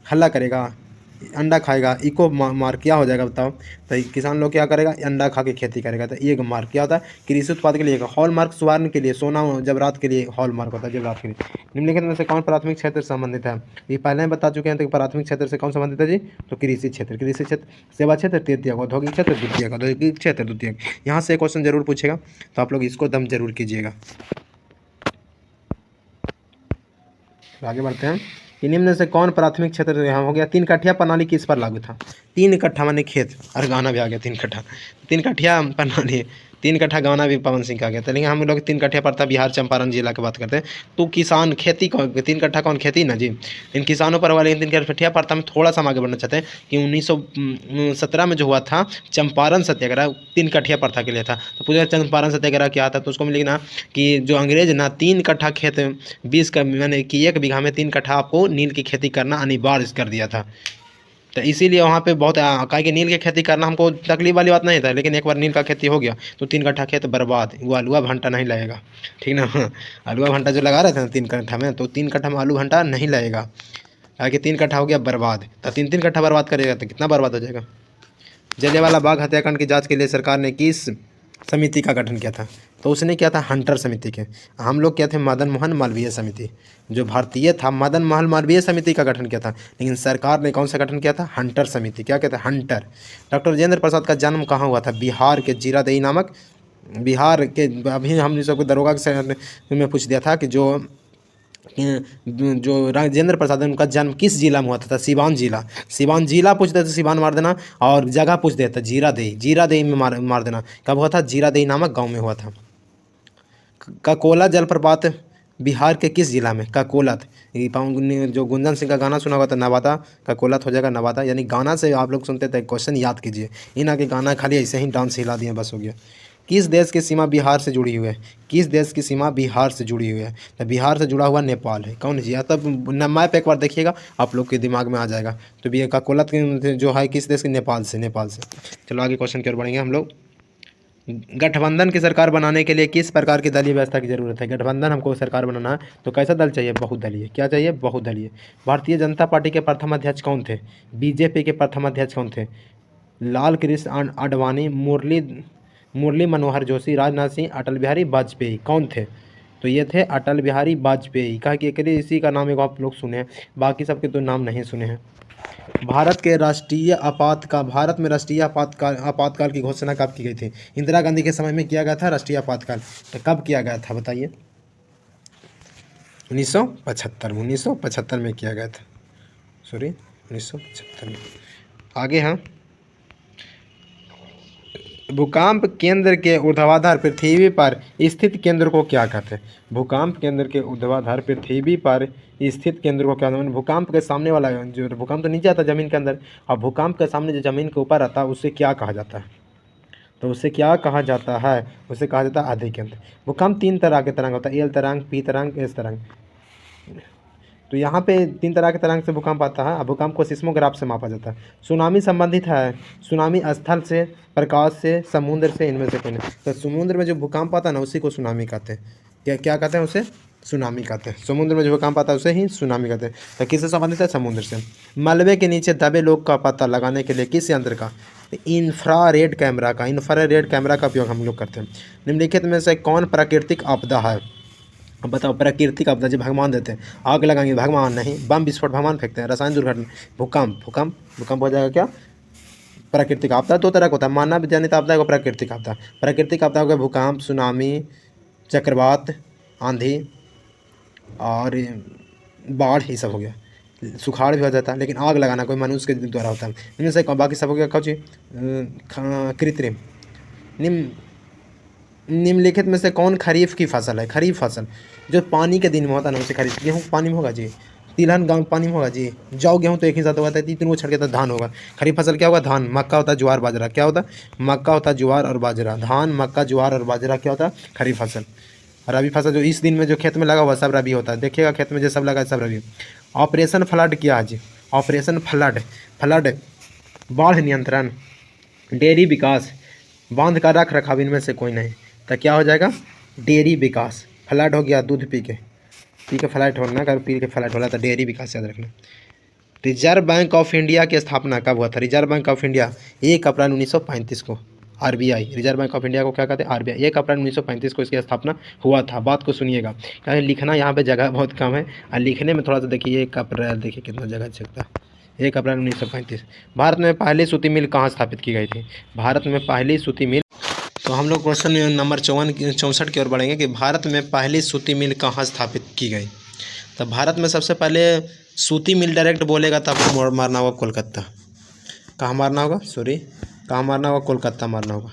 हल्ला करेगा, अंडा खाएगा, इको मार क्या हो जाएगा बताओ। तो किसान लोग क्या करेगा, अंडा खा के खेती करेगा, तो एक मार्क क्या होता है, कृषि उत्पाद के लिए। हॉल मार्क स्वर्ण के लिए, सोना जवरात के लिए हॉल मार्क होता है, जवरात के लिए। निम्नलिखित में से कौन प्राथमिक क्षेत्र से संबंधित है। ये पहले ही बता चुके हैं, तो प्राथमिक क्षेत्र से कौन संबंधित है जी, तो कृषि क्षेत्र। कृषि क्षेत्र, सेवा क्षेत्र तृतीय, औद्योगिक क्षेत्र द्वितीय, औद्योगिक क्षेत्र द्वितीय। यहाँ से क्वेश्चन जरूर पूछेगा, तो आप लोग इसको दम जरूर कीजिएगा। आगे बढ़ते हैं कि निम्न से कौन प्राथमिक क्षेत्र, यहाँ हो गया। तीन कठिया प्रणाली किस पर लागू था। 3 कट्ठा माने खेत, और गाना भी आ गया 3 कट्ठा, 3 कट्ठिया पन्ना नहीं, 3 कट्ठा गाना भी पवन सिंह का आ गया था। लेकिन हम लोग 3 कट्ठा पड़ता बिहार चंपारण जिला की बात करते हैं। तो किसान खेती कौन, 3 कट्ठा कौन खेती ना जी, इन किसानों पर वाले 3 कट्ठा पड़ता हम थोड़ा सा हम आगे बढ़ना चाहते हैं कि 1917 में जो हुआ था चंपारण सत्याग्रह 3 कट्ठा पड़ता के लिए था। तो पूरे चंपारण सत्याग्रह क्या था, तो उसको मिलेगी ना कि जो अंग्रेज ना 3 कट्ठा खेत 20 का मैंने कि 1 बीघा में 3 कट्ठा आपको नील की खेती करना अनिवार्य कर दिया था। तो इसीलिए वहाँ पे बहुत काहे कि नील की खेती करना हमको तकलीफ वाली बात नहीं था। लेकिन एक बार नील का खेती हो गया तो 3 कट्ठा खेत बर्बाद, वो आलूआ भंटा नहीं लगेगा, ठीक ना। आलूआ भंटा जो लगा रहे थे ना 3 कट्ठा में, तो 3 कट्ठा में आलू भंटा नहीं लगेगा, काहे कि 3 कट्ठा हो गया बर्बाद। तो 3-3 कट्ठा बर्बाद करेगा तो कितना बर्बाद हो जाएगा। जलियांवाला बाग हत्याकांड की जांच के लिए सरकार ने किस समिति का गठन किया था, तो उसने किया था हंटर समिति के। हम लोग क्या थे, मदन मोहन मालवीय समिति, जो भारतीय था मदन मोहन मालवीय समिति का गठन किया था। लेकिन सरकार ने कौन सा गठन किया था, हंटर समिति। क्या कहते हैं, हंटर। डॉक्टर राजेंद्र प्रसाद का जन्म कहाँ हुआ था, बिहार के जीरादेई नामक, बिहार के, अभी हम सबको दरोगा के में पूछ दिया था कि जो राजेंद्र प्रसाद है उनका जन्म किस जिला में हुआ था, सिवान जिला। सिवान जिला पूछ देते सिवान मार देना, और जगह पूछ देता जीरादेई, जीरादेई में मार देना। कब हुआ था, जीरादेई नामक गांव में हुआ था। ककोला जलप्रपात बिहार के किस जिला में, ककोलत। जो गुंजन सिंह का गाना सुना होगा था नवादा, ककोलत हो जाएगा नवादा। यानी गाना से आप लोग सुनते थे, क्वेश्चन याद कीजिए, इन आगे गाना खाली ऐसे ही डांस हिला दिए बस हो गया। किस देश की सीमा बिहार से जुड़ी हुई है, किस देश की सीमा बिहार से जुड़ी हुई है, तो बिहार से जुड़ा हुआ नेपाल है। कौन है, तब मैप एक बार देखिएगा आप लोग के दिमाग में आ जाएगा। तो भी ककोलत जो है किस देश की, नेपाल से, नेपाल से। चलो आगे क्वेश्चन की ओर बढ़ेंगे हम लोग। गठबंधन की सरकार बनाने के लिए किस प्रकार की दलीय व्यवस्था की जरूरत है। गठबंधन हमको सरकार बनाना है तो कैसा दल चाहिए, बहुदलीय। क्या चाहिए, बहुदलीय। भारतीय जनता पार्टी के प्रथम अध्यक्ष कौन थे, बीजेपी के प्रथम अध्यक्ष कौन थे, लाल कृष्ण आडवाणी, मुरली मनोहर जोशी, राजनाथ सिंह, अटल बिहारी वाजपेयी। कौन थे, तो ये थे अटल बिहारी वाजपेयी। कहा कि इसी का नाम एक आप लोग सुने हैं, बाकी सबके तो नाम नहीं सुने हैं। भारत में राष्ट्रीय आपातकाल की घोषणा कब की गई थी। इंदिरा गांधी के समय में किया गया था राष्ट्रीय आपातकाल, तो कब किया गया था बताइए। 1975 में किया गया था, सॉरी 1975 में। आगे हाँ, भूकंप केंद्र के ऊर्ध्वाधर पृथ्वी पर स्थित केंद्र को क्या कहते हैं। भूकंप केंद्र के ऊर्ध्वाधर पृथ्वी पर स्थित केंद्र को क्या कहते हैं। भूकंप के सामने वाला, जो भूकंप तो नीचे आता है ज़मीन के अंदर, और भूकंप के सामने जो ज़मीन के ऊपर आता है उसे क्या कहा जाता है, तो उसे क्या कहा जाता है, उसे कहा जाता है आधे केंद्र। भूकंप 3 तरह के तरंग होता है, एल तरंग, पी तरंग, एस तरंग। तो यहाँ पे 3 तरह के तरंग से भूकंप आता है। भूकंप को सिस्मोग्राफ से मापा जाता है। सुनामी संबंधित है, सुनामी स्थल से, प्रकाश से, समुद्र से, इनमें से कोई नहीं। तो समुद्र में जो भूकंप आता है ना उसी को सुनामी कहते हैं। क्या कहते हैं उसे, सुनामी कहते हैं। समुद्र में जो भूकंप आता है उसे ही सुनामी कहते हैं। तो किससे संबंधित है, समुद्र से। मलबे के नीचे दबे लोग का पता लगाने के लिए किस यंत्र का, इंफ्रारेड कैमरा का, इंफ्रारेड कैमरा का उपयोग हम लोग करते हैं। निम्नलिखित में से कौन प्राकृतिक आपदा है। अब बताओ, प्राकृतिक आपदा जो भगवान देते हैं, आग लगाएंगे भगवान नहीं, बम विस्फोट भगवान फेंकते हैं, रसायन दुर्घटना, भूकंप हो जाएगा क्या, प्राकृतिक आपदा। 2 तरह का होता है, मानव जनित आपदा को प्राकृतिक आपदा। प्राकृतिक आपदा हो गया भूकंप, सुनामी, चक्रवात, आंधी और बाढ़, ये सब हो गया। सुखाड़ भी हो जाता है, लेकिन आग लगाना कोई मनुष्य के द्वारा होता है। इनमें से बाकी सब हो गया कौन चीज, कृत्रिम। निम्नलिखित में से कौन खरीफ की फसल है, खरीफ फसल जो पानी के दिन में होता है ना उसे खरीफ। गेहूँ पानी में होगा जी, तिलहन गाँव पानी में होगा जी, जौ गेहूँ तो एक ही साथ होगा, 3 को छड़ के तो धान होगा। खरीफ फसल क्या होगा, धान। मक्का होता है, ज्वार बाजरा। क्या होता है, मक्का होता है, ज्वार और बाजरा। धान, मक्का, ज्वार और बाजरा क्या होता है, खरीफ फसल। रबी फसल जो इस दिन में जो खेत में लगा हुआ सब रबी होता है। देखिएगा खेत में जो सब लगा है सब रबी। ऑपरेशन फ्लड क्या है जी, ऑपरेशन फ्लड बाढ़ नियंत्रण, डेयरी विकास, बांध का रख रखाव, इनमें से कोई नहीं। तो क्या हो जाएगा, डेयरी विकास। फ्लड हो गया दूध पी के फ्लैट होना, अगर पी के फ्लैट होला तो डेयरी विकास याद रखना। रिजर्व बैंक ऑफ इंडिया की स्थापना कब हुआ था। रिजर्व बैंक ऑफ इंडिया 1 अप्रैल 1935 को। RBI, reserve bank of India को क्या कहते हैं, आरबीआई। 1 अप्रैल 1935 को इसकी स्थापना हुआ था। बात को सुनिएगा, क्योंकि लिखना यहाँ पे जगह बहुत कम है, और लिखने में थोड़ा सा देखिए। 1 अप्रैल देखिए कितना जगह चलता है। 1 अप्रैल 1935। भारत में पहली सूती मिल कहाँ स्थापित की गई थी। भारत में पहली सूती मिल, तो हम लोग क्वेश्चन नंबर 64 की ओर बढ़ेंगे कि भारत में पहली सूती मिल कहाँ स्थापित की गई। तो भारत में सबसे पहले सूती मिल डायरेक्ट बोलेगा तो आपको मारना होगा कोलकाता। कहाँ मारना होगा, सॉरी, कहाँ मारना होगा, कोलकाता मारना होगा।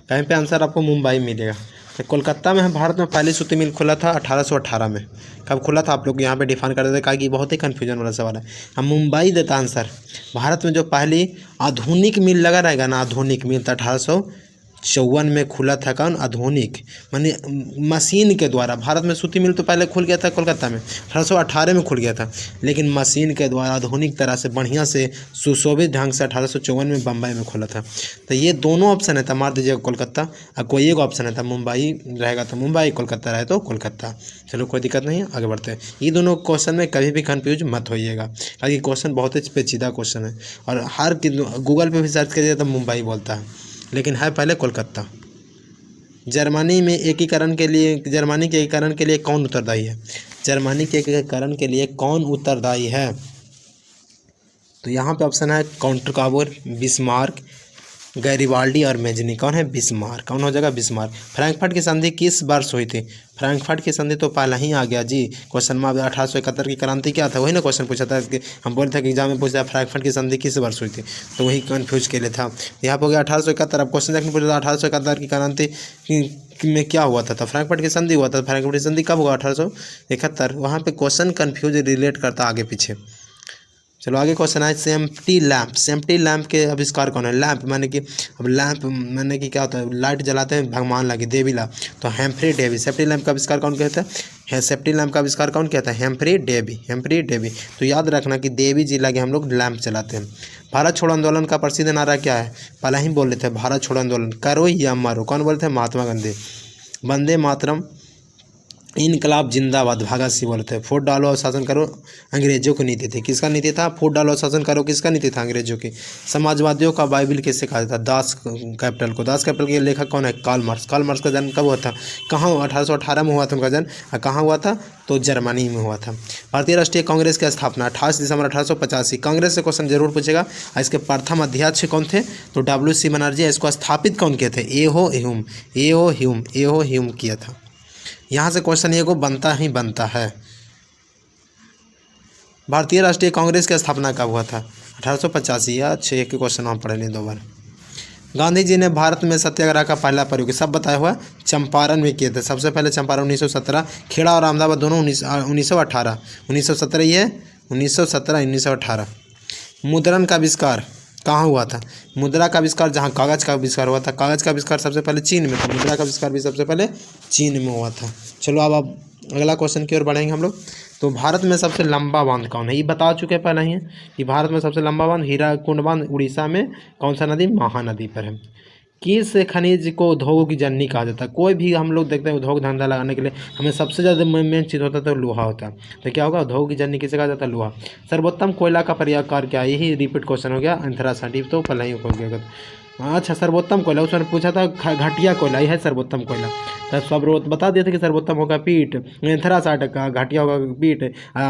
कहीं पे आंसर आपको मुंबई मिलेगा। तो कोलकाता में भारत में पहली सूती मिल खुला था 1818 में। कब खुला था आप लोग यहाँ पे डिफाइन कर देते, कहा कि बहुत ही कन्फ्यूजन वाला सवाल है। हम मुंबई देता आंसर। भारत में जो पहली आधुनिक मिल लगा रहेगा ना, आधुनिक मिल था 1854 में खुला था। कौन? आधुनिक, माने मशीन के द्वारा। भारत में सूती मिल तो पहले खुल गया था कोलकाता में, 1818 में खुल गया था, लेकिन मशीन के द्वारा आधुनिक तरह से बढ़िया से सुशोभित ढंग से 1854 में बम्बई में खुला था। तो ये दोनों ऑप्शन है, तो मार दीजिएगा कोलकाता। और कोई एक ऑप्शन है, तो मुंबई रहेगा तो मुंबई, कोलकाता रहे तो कोलकाता। चलो कोई दिक्कत नहीं है, आगे बढ़ते हैं। ये दोनों क्वेश्चन में कभी भी कन्फ्यूज मत होइएगा, क्योंकि क्वेश्चन बहुत ही पेचीदा क्वेश्चन है, और हर गूगल पे भी सर्च करिए तो मुंबई बोलता है, लेकिन है पहले कोलकाता। जर्मनी में एकीकरण के लिए, जर्मनी के एकीकरण के लिए कौन उत्तरदायी है? जर्मनी के एकीकरण के लिए कौन उत्तरदायी है? तो यहाँ पे ऑप्शन है कॉन्टरकाबुर, बिस्मार्क, गैरिबाल्डी और मेजनी। कौन है? बिस्मार्क। कौन हो जाएगा? बिस्मार्क। फ्रैंकफर्ट की संधि किस वर्ष हुई थी? फ्रैंकफर्ट की संधि तो पहले ही आ गया जी, क्वेश्चन में 1871 की क्रांति क्या था, वही ना क्वेश्चन पूछा था कि हम बोले थे कि एग्जाम में पूछा फ्रैंकफर्ट की संधि किस वर्ष हुई थी, तो वही कन्फ्यूज के लिए था। यहाँ पर हो गया 1871। अब क्वेश्चन देखने पूछा था 1871 की क्रांति में क्या हुआ था? तो फ्रैंकफर्ट की संधि हुआ था। फ्रैंकफर्ट की संधि कब हुआ? 1871। वहाँ पे क्वेश्चन कन्फ्यूज रिलेट करता आगे पीछे। चलो आगे क्वेश्चन है सेम्प्टी लैंप। सेम्प्टी लैंप के आविष्कार कौन है? लैंप माने कि, अब लैंप माने कि क्या होता है? लाइट जलाते हैं भगवान लगे, देवी ला, तो हेम्फ्री डेवी। सेफ्टी लैंप का आविष्कार कौन कहता है? सेफ्टी लैंप का आविष्कार कौन कहता है? Humphrey Davy. Humphrey Davy. तो याद रखना कि देवी जी लगे हम लोग लैंप जलाते हैं। भारत छोड़ो आंदोलन का प्रसिद्ध नारा क्या है? पहले ही बोल रहे थे, भारत छोड़ो आंदोलन, करो या मरो। कौन बोलते हैं? महात्मा गांधी। वंदे मातरम, इनकलाब जिंदाबाद, भगत सिंह बोलते हैं। फूट डालो और शासन करो, अंग्रेजों की नीति थी। किसका नीति था? फूट डालो और शासन करो, किसका नीति था? अंग्रेजों की। समाजवादियों का बाइबिल किससे कहा जाता है? दास कैपिटल को। दास कैपिटल के लेखक कौन है? Karl Marx. कार्ल मार्क्स का जन्म कब हुआ था? कहाँ? 1818 में हुआ था उनका जन्म। और कहाँ हुआ था? तो जर्मनी में हुआ था। भारतीय राष्ट्रीय कांग्रेस की स्थापना 28 दिसंबर 1885। कांग्रेस से क्वेश्चन जरूर पूछेगा। इसके प्रथम अध्यक्ष कौन थे? तो WC बनर्जी। इसको स्थापित कौन किए थे? एहो ह्यूम किया था। यहाँ से क्वेश्चन ये को बनता ही बनता है। भारतीय राष्ट्रीय कांग्रेस की स्थापना कब हुआ था? 1885। या 6 के क्वेश्चन हम पढ़े नहीं दो बार। गांधी जी ने भारत में सत्याग्रह का पहला प्रयोग सब बताया हुआ चंपारण में किए थे। सबसे पहले चंपारण 1917, खेड़ा और अहमदाबाद दोनों 1918। 1917 ये 1917 1918। मुद्रण का आविष्कार कहाँ हुआ था? मुद्रा का आविष्कार, जहाँ कागज़ का आविष्कार हुआ था, कागज़ का आविष्कार सबसे पहले चीन में था। मुद्रा का आविष्कार भी सबसे पहले चीन में हुआ था। चलो अब अगला क्वेश्चन की ओर बढ़ेंगे हम लोग। तो भारत में सबसे लंबा बांध कौन है? ये बता चुके हैं पहले ही कि भारत में सबसे लंबा बांध हीराकुंड बांध उड़ीसा में कौन सा नदी? महानदी पर है। किस खनिज को उद्योगों की जननी कहा जाता है? कोई भी हम लोग देखते हैं उद्योग धंधा लगाने के लिए हमें सबसे ज़्यादा मेन चीज़ होता है तो लोहा होता है। तो क्या होगा? उद्योग की जननी किसे कहा जाता है? लोहा। सर्वोत्तम कोयला का प्रकार क्या है? यही रिपीट क्वेश्चन हो गया, एंथ्रासाइट तो पहले ही हो गया। अच्छा, सर्वोत्तम कोयला, उसने पूछा था घटिया कोयला, यह है सर्वोत्तम कोयला। तो सब बता दिए थे कि सर्वोत्तम होगा पीट, एंथ्रासाइट का घटिया होगा पीट।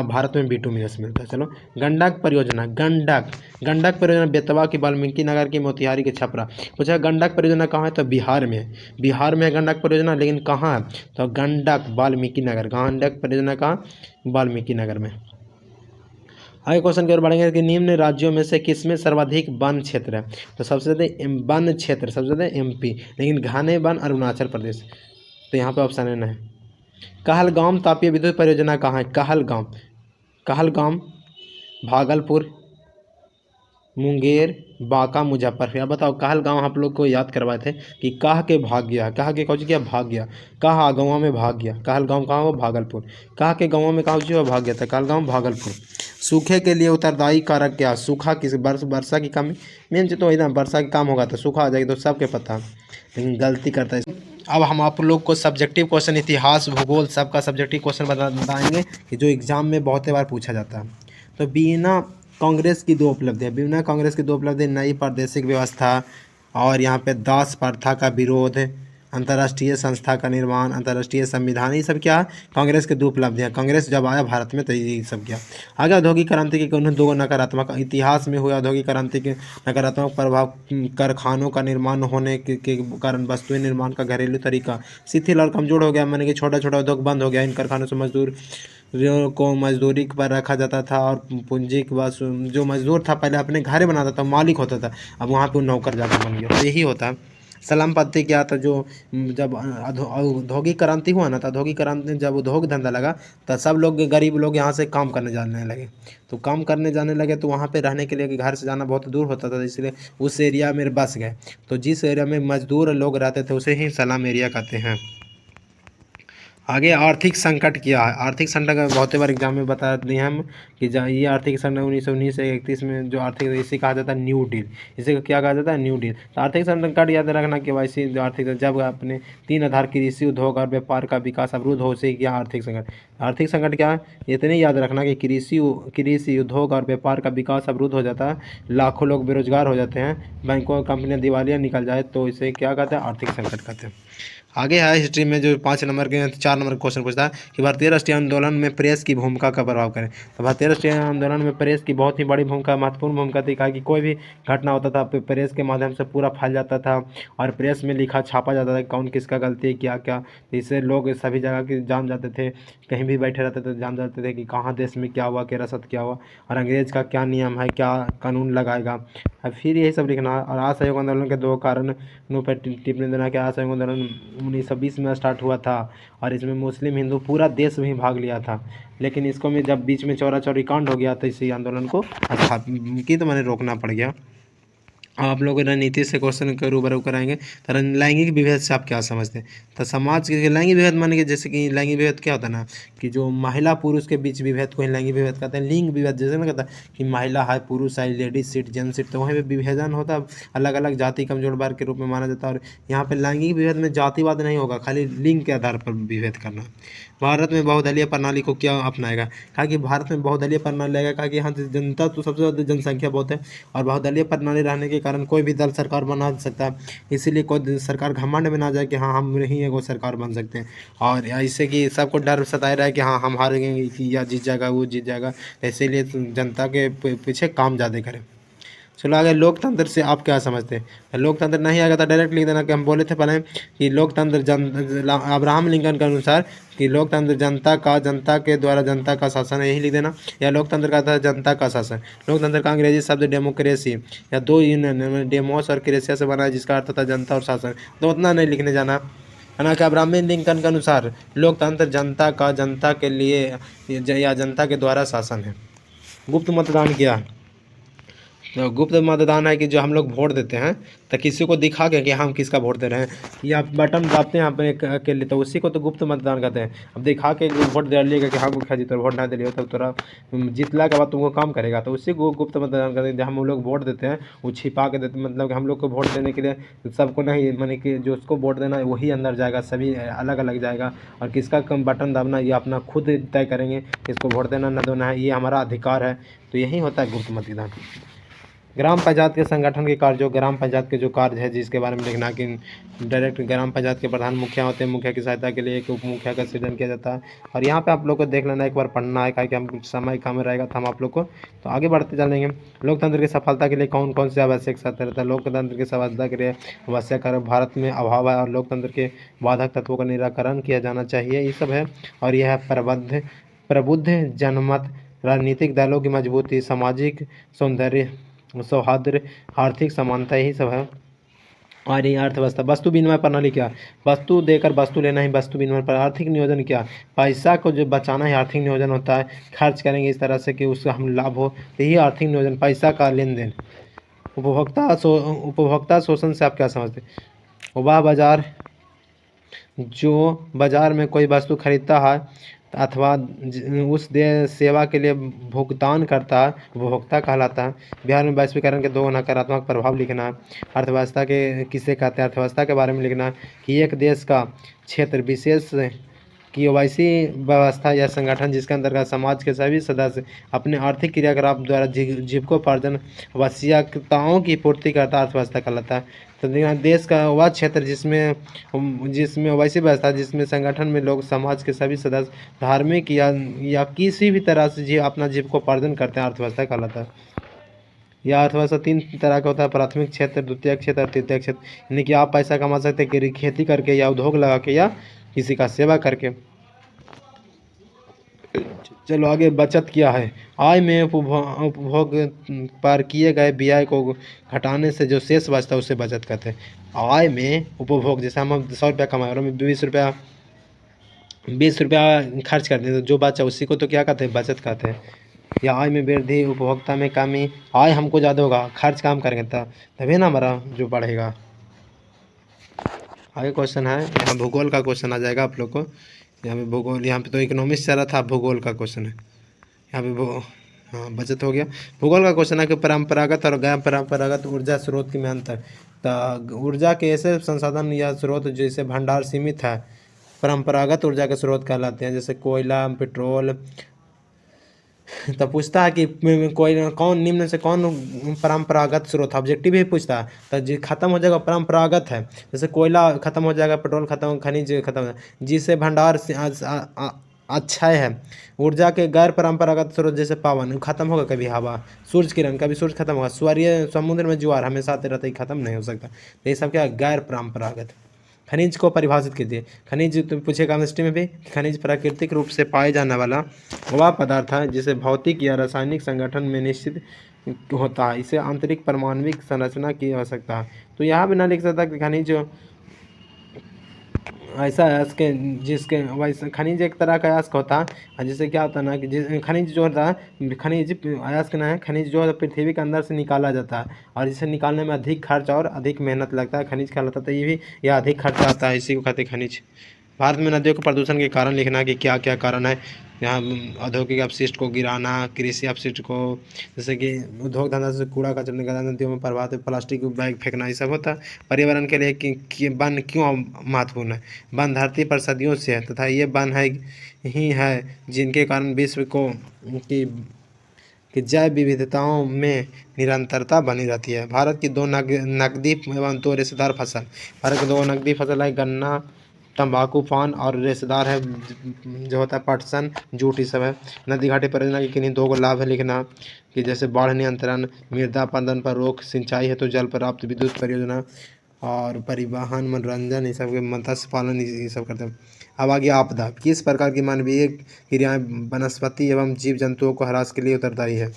भारत में बिटुमिनस मिलता है। चलो गंडक परियोजना, गंडक परियोजना बेतवा की, वाल्मीकि नगर की, मोतिहारी के, छपरा। पूछा गंडक परियोजना कहाँ है? तो बिहार में है। बिहार में है गंडक परियोजना, लेकिन कहाँ है? तो गंडक वाल्मीकि नगर। गंडक परियोजना कहाँ? वाल्मीकि नगर में। आगे क्वेश्चन की ओर बढ़ेंगे कि निम्न राज्यों में से किसमें सर्वाधिक वन क्षेत्र है? तो सबसे ज़्यादा वन क्षेत्र सबसे ज़्यादा MP, लेकिन घने वन अरुणाचल प्रदेश। तो यहाँ पे ऑप्शन N है। कहलगांव तापीय विद्युत परियोजना कहाँ है? कहलगांव भागलपुर, मुंगेर, बांका, मुजफ्फरपुर। अब बताओ, कहलगांव आप लोग को याद करवाए थे कि कह के भाग गया, कह के कौन किया? भाग गया। कहा गाँव में भाग गया। कहलगांव कहाँ हो? भागलपुर। कह के गाँव में कहाँ जो भाग गया था? कहलगांव भागलपुर। सूखे के लिए उत्तरदायी कारक क्या? सूखा किस? वर्षा की कमी। मेन चीज़ तो वही ना, वर्षा की कम होगा तो सूखा आ जाएगी, तो सबके पता, लेकिन गलती करता है। अब हम आप लोग को सब्जेक्टिव क्वेश्चन, इतिहास, भूगोल, सबका सब्जेक्टिव क्वेश्चन बताएंगे कि जो एग्जाम में बहुत बार पूछा जाता है। तो बिना कांग्रेस की 2 उपलब्धियाँ, बिना कांग्रेस की 2 उपलब्धि, नई प्रादेशिक व्यवस्था और यहाँ पे दास प्रथा का विरोध, अंतर्राष्ट्रीय संस्था का निर्माण, अंतर्राष्ट्रीय संविधान, ये सब क्या? कांग्रेस के 2 उपलब्धियाँ। कांग्रेस जब आया भारत में तो ये सब क्या? आगे औद्योगिक क्रांति के उन्होंने 2 नकारात्मक, इतिहास में हुआ औद्योगिक क्रांति के नकारात्मक प्रभाव, कारखानों का निर्माण होने के कारण वस्तुएं निर्माण का घरेलू तरीका शिथिल और कमजोर हो गया, माने कि छोटा छोटा उद्योग बंद हो गया, इन कारखानों से मजदूर को मजदूरी पर रखा जाता था और पूंजी के बाद जो मजदूर था पहले अपने घर बनाता था, मालिक होता था, अब वहाँ पे वो नौकर जाकर बन गया। तो यही होता है। सलामपत्ती क्या था, जो जब औद्योगिक क्रांति हुआ ना, तो औद्योगिक क्रांति जब उद्योग धंधा लगा, तो सब लोग गरीब लोग यहाँ से काम करने जाने लगे। तो काम करने जाने लगे तो वहाँ पे रहने के लिए घर से जाना बहुत दूर होता था, इसलिए उस एरिया में बस गए। तो जिस एरिया में मजदूर लोग रहते थे उसे ही सलाम एरिया कहते हैं। आगे आर्थिक संकट क्या है। आर्थिक संकट का बहुत बार एग्जाम में बता दिए हम कि ये आर्थिक संकट 1919 से 31 में जो आर्थिक, इसे कहा जाता है न्यू डील। इसे क्या कहा जाता है, न्यू डील। तो आर्थिक संकट याद रखना कि वैसे जो आर्थिक, जब अपने 3 आधार कृषि, उद्योग और व्यापार का विकास अवरुद्ध हो, उसे क्या आर्थिक संकट। आर्थिक संकट क्या है, इतने याद रखना कि कृषि उद्योग और व्यापार का विकास अवरुद्ध हो जाता है, लाखों लोग बेरोजगार हो जाते हैं, बैंकों कंपनियां दिवालिया निकल जाए, तो इसे क्या कहते हैं, आर्थिक संकट कहते हैं। आगे है हिस्ट्री में जो 5 नंबर के 4 नंबर क्वेश्चन पूछता है कि भारतीय राष्ट्रीय आंदोलन में प्रेस की भूमिका का प्रभाव करें। तो भारतीय राष्ट्रीय आंदोलन में प्रेस की बहुत ही बड़ी भूमिका, महत्वपूर्ण भूमिका थी। कहा कि कोई भी घटना होता था प्रेस के माध्यम से पूरा फैल जाता था और प्रेस में लिखा छापा जाता था कौन किसका गलती है, क्या क्या। इससे लोग सभी जगह के जान जाते थे, कहीं भी बैठे रहते थे जान जाते थे कि कहाँ देश में क्या हुआ, क्या रसद क्या हुआ, और अंग्रेज़ का क्या नियम है, क्या कानून लगाएगा। फिर यही सब लिखना। और असहयोग आंदोलन के 2 कारणों पर टिप्पणी देना कि असहयोग आंदोलन 1920 में स्टार्ट हुआ था और इसमें मुस्लिम हिंदू पूरा देश में भाग लिया था, लेकिन इसको में जब बीच में चौरा चौरी कांड हो गया तो इसी आंदोलन को स्थापित तो मैंने रोकना पड़ गया। आप लोग रणनीति से क्वेश्चन के रूबरू कराएंगे। तो लैंगिक विभेद से आप क्या समझते हैं। तो समाज के लैंगिक विभेद माने कि जैसे कि लैंगिक विभेद क्या होता है ना, कि जो महिला पुरुष के बीच विभेद को ही लैंगिक विभेद कहते हैं। लिंग विभेद जैसे ना कहता है कि महिला है, पुरुष है, लेडीज सीट, जेंट्स सीट, तो वहीं पे विभेदन होता है, अलग अलग जाति कमजोर वर्ग के रूप में माना जाता है। और यहाँ पे लैंगिक विभेद में जातिवाद नहीं होगा, खाली लिंग के आधार पर विभेद करना। भारत में बहुदलीय प्रणाली को क्या अपनाएगा। कहा कि भारत में बहुदलीय प्रणाली आएगा। कहा कि यहाँ जनता तो सबसे ज़्यादा जनसंख्या बहुत है और बहुदलीय प्रणाली रहने के कारण कोई भी दल सरकार बना सकता है, इसीलिए कोई सरकार घमंड में ना जाए कि हाँ हम ही एगो सरकार बन सकते हैं, और ऐसे कि सबको डर सताए रहा है कि हाँ हम हारेंगे कि या जीत जाएगा वो जीत जाएगा, इसीलिए जनता के पीछे काम ज़्यादा करें। चलो आगे, लोकतंत्र से आप क्या समझते हैं। लोकतंत्र नहीं आएगा तो डायरेक्ट लिख देना कि हम बोले थे पहले कि लोकतंत्र अब्राहम लिंकन के अनुसार कि लोकतंत्र जनता के द्वारा जनता का शासन है, यही लिख देना। या लोकतंत्र का था जनता का शासन। लोकतंत्र का अंग्रेजी शब्द डेमोक्रेसी या 2 यूनियन डेमोस और क्रेसिया से बना है, जिसका अर्थ था जनता और शासन। तो उतना नहीं लिखने जाना है ना। कि अब्राहम लिंकन के अनुसार लोकतंत्र जनता के लिए या जनता के द्वारा शासन है। गुप्त मतदान क्या है। तो गुप्त मतदान है कि जो हम लोग वोट देते हैं तो किसी को दिखा के कि हम किसका वोट दे रहे हैं, या बटन दाबते हैं अपने अकेले, तो उसी को तो गुप्त मतदान कहते हैं। अब दिखा के वोट दे लिएगा कि हाँ मुखिया जी तो वोट ना दे लियो, तब तोरा जीतला के बाद तुमको काम करेगा, तो उसी को गुप्त मतदान कहते हैं। जब हम लोग वोट देते हैं वो छिपा के देते, मतलब कि हम लोग को वोट देने के लिए सबको नहीं, माने कि जो उसको वोट देना है वही अंदर जाएगा, सभी अलग अलग जाएगा, और किसका कम बटन दाबना ये अपना खुद तय करेंगे, किसको वोट देना न देना है, ये हमारा अधिकार है। तो यही होता है गुप्त मतदान। ग्राम पंचायत के संगठन के कार्य, जो ग्राम पंचायत के जो कार्य है जिसके बारे में लिखना कि डायरेक्ट ग्राम पंचायत के प्रधान मुखिया होते हैं, मुखिया की सहायता के लिए एक उप मुखिया का सृजन किया जाता है। और यहाँ पे आप लोग को देख लेना, एक बार पढ़ना है, कि हम समय कम रहेगा तो हम आप लोग को तो आगे बढ़ते चलेंगे। लोकतंत्र की सफलता के लिए कौन कौन से आवश्यक शर्तें रहता है। लोकतंत्र की सफलता के लिए आवश्यक भारत में अभाव है और लोकतंत्र के बाधक तत्वों का निराकरण किया जाना चाहिए, ये सब है। और यह प्रबुद्ध जनमत, राजनीतिक दलों की मजबूती, सामाजिक सौंदर्य, सौहार्द, आर्थिक समानता, यही सब है। और ये अर्थव्यवस्था। वस्तु विनिमय प्रणाली क्या, वस्तु देकर वस्तु लेना ही वस्तु विनिमय पर। आर्थिक नियोजन क्या, पैसा को जो बचाना है आर्थिक नियोजन होता है, खर्च करेंगे इस तरह से कि उसका हम लाभ हो, तो यही आर्थिक नियोजन, पैसा का लेन देन। उपभोक्ता शोषण से आप क्या समझते हैं। वह बाजार, जो बाजार में कोई वस्तु खरीदता है अथवा उस सेवा के लिए भुगतान करता है, उपभोक्ता कहलाता है। बिहार में वैश्वीकरण के 2 नकारात्मक प्रभाव लिखना है। अर्थव्यवस्था के किसे कहते हैं, अर्थव्यवस्था के बारे में लिखना है कि एक देश का क्षेत्र विशेष की वैसी व्यवस्था या संगठन जिसके अंतर्गत समाज के सभी सदस्य अपने आर्थिक क्रियाकलाप द्वारा जीविकोपार्जन आवश्यकताओं की पूर्ति करता अर्थव्यवस्था कहलाता है। तो देश का वह क्षेत्र जिसमें वैसी व्यवस्था जिसमें संगठन में लोग समाज के सभी सदस्य धार्मिक या किसी भी तरह से अपना जीविकोपार्जन करते हैं, अर्थव्यवस्था कहलाता है। यह अर्थव्यवस्था 3 तरह का होता है, प्राथमिक क्षेत्र, द्वितीयक क्षेत्र और तृतीयक क्षेत्र। यानी कि आप पैसा कमा सकते हैं खेती करके या उद्योग लगा के या किसी का सेवा करके। चलो आगे, बचत क्या है? आय में उपभोग पर किए गए व्यय को घटाने से जो शेष बचता है उसे बचत कहते हैं। आय में उपभोग, जैसे हम 100 रुपया कमाए और हम 20 रुपया खर्च करते हैं, तो जो बचा उसी को तो क्या कहते हैं? बचत कहते हैं। या आय में वृद्धि, उपभोक्ता में कमी। आय हमको ज़्यादा होगा, खर्च काम करेंगे तभी ना हमारा जो बढ़ेगा। आगे क्वेश्चन है, यहाँ भूगोल का क्वेश्चन आ जाएगा आप लोग को। यहाँ पे भूगोल, यहाँ पे तो इकोनॉमिक्स चल रहा था, भूगोल का क्वेश्चन है यहाँ पे। हाँ, बचत हो गया। भूगोल का क्वेश्चन है कि परंपरागत और गैर परंपरागत ऊर्जा स्रोत में अंतर। तो ऊर्जा के ऐसे संसाधन या स्रोत जैसे भंडार सीमित है, परंपरागत ऊर्जा के स्रोत कहलाते हैं, जैसे कोयला, पेट्रोल। तो पूछता है कि कोई कौन निम्न से कौन परंपरागत स्रोत, ऑब्जेक्टिव ही पूछता है। तो जो खत्म हो जाएगा परंपरागत है, जैसे कोयला खत्म हो जाएगा, पेट्रोल खत्म, खनिज खत्म हो जाएगा। जिसे भंडार से अक्षय है। ऊर्जा के गैर परंपरागत स्रोत जैसे पवन खत्म होगा, कभी हवा, सूर्य किरण, कभी सूर्य खत्म होगा, सूर्य समुद्र में ज्वार हमेशा आते रहता है, खत्म नहीं हो सकता। तो ये सब क्या गैर परंपरागत। खनिज को परिभाषित कीजिए। खनिज तो पूछेगा केमिस्ट्री में भी। खनिज प्राकृतिक रूप से पाए जाने वाला वह पदार्थ है जिसे भौतिक या रासायनिक संगठन में निश्चित होता है, इसे आंतरिक परमाणविक संरचना की आवश्यकता है। तो यहाँ भी ना लिख सकता कि खनिज ऐसा अयस्क जिसके वैसे खनिज एक तरह का अयस्क होता है, जिससे क्या होता है ना कि खनिज जो होता है, खनिज अयस्क ना है, खनिज जो है पृथ्वी के अंदर से निकाला जाता है और इसे निकालने में अधिक खर्च और अधिक मेहनत लगता है, खनिज कहलाता है। तो ये भी यह अधिक खर्च आता है, इसी को कहते हैं खनिज। भारत में नदियों के प्रदूषण के कारण लिखना कि क्या क्या कारण है। यहाँ औद्योगिक अपशिष्ट को गिराना, कृषि अपशिष्ट को, जैसे कि उद्योग धंधा से कूड़ा कचरा निकालना, नदियों में प्रवाहित प्लास्टिक बैग फेंकना, ये सब होता है। पर्यावरण के लिए कि वन क्यों महत्वपूर्ण है? वन धरती पर सदियों से है तथा ये वन है ही है जिनके कारण विश्व को कि जैव विविधताओं में निरंतरता बनी रहती है। भारत की दो नकदी एवं दो रेशेदार फसल। भारत की दो नकदी फसल है गन्ना, तंबाकू, पान, और रेशेदार है जो होता है पटसन, जूट, ये सब है। नदी घाटी परियोजना के किन्हीं दो लाभ है लिखना कि जैसे बाढ़ नियंत्रण, मृदा अपरदन पर रोक, सिंचाई हेतु जल प्राप्त, विद्युत परियोजना, और परिवहन, मनोरंजन, ये सब के, मत्स्य पालन, ये सब करते हैं। अब आ गया आपदा। किस प्रकार की मानवीय क्रियाएं वनस्पति एवं जीव जंतुओं को ह्रास के लिए उत्तरदायी है?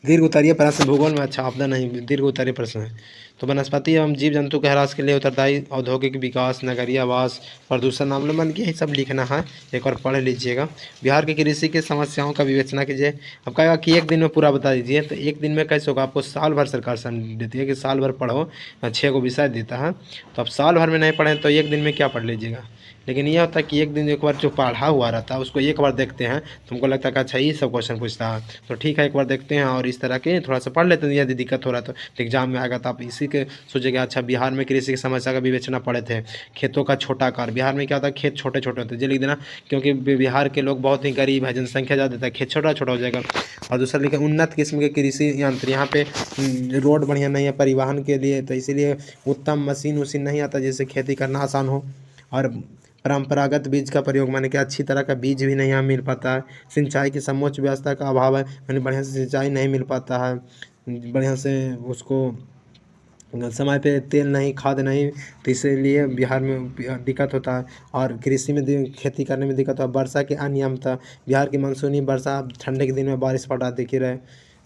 दीर्घ उत्तरीय प्रश्न भूगोल में। अच्छा, आपदा नहीं, दीर्घ उत्तरीय प्रश्न है। तो वनस्पति एवं जीव जंतु के ह्रास के लिए उत्तरदायी औद्योगिक विकास, नगरीय आवास, प्रदूषण, अवलंबन की, यही सब लिखना है। एक बार पढ़ लीजिएगा। बिहार की कृषि की समस्याओं का विवेचना कीजिए। अब कहेगा कि एक दिन में पूरा बता दीजिए, तो एक दिन में कैसे होगा? आपको साल भर सरकार समय देती है कि साल भर पढ़ो, 6 को विषय देता है, तो अब साल भर में नहीं पढ़ें तो एक दिन में क्या पढ़ लीजिएगा। लेकिन यह होता है कि एक दिन एक बार जो पढ़ा हुआ रहता है उसको एक बार देखते हैं, तो हमको लगता है कि अच्छा ये सब क्वेश्चन पूछता है, तो ठीक है एक बार देखते हैं और इस तरह के थोड़ा सा पढ़ लेते हैं। यदि दिक्कत हो रहा है तो एग्जाम में आएगा तो आप इसी के सोचेगा। अच्छा, बिहार में कृषि की समस्या का विवेचना पढ़े थे। खेतों का छोटा आकार। बिहार में क्या होता है? खेत छोटे छोटे होते हैं, ये लिख देना, क्योंकि बिहार के लोग बहुत ही गरीब है, जनसंख्या ज़्यादा है, खेत छोटा छोटा हो जाएगा। और दूसरा लिखे उन्नत किस्म के कृषि यंत्र। यहाँ पे रोड बढ़िया नहीं है परिवहन के लिए, तो इसीलिए उत्तम मशीन वशीन नहीं आता जिससे खेती करना आसान हो। और परंपरागत बीज का प्रयोग, माने कि अच्छी तरह का बीज भी नहीं यहाँ मिल पाता है। सिंचाई की समोच्च व्यवस्था का अभाव है, यानी बढ़िया से सिंचाई नहीं मिल पाता है, बढ़िया से उसको समय पे तेल नहीं, खाद नहीं, तो इसीलिए बिहार में दिक्कत होता है। और कृषि में खेती करने में दिक्कत होता है। वर्षा की अनियमितता। बिहार की मानसूनी वर्षा, ठंडे के दिन में बारिश पड़ा दिख रहा है,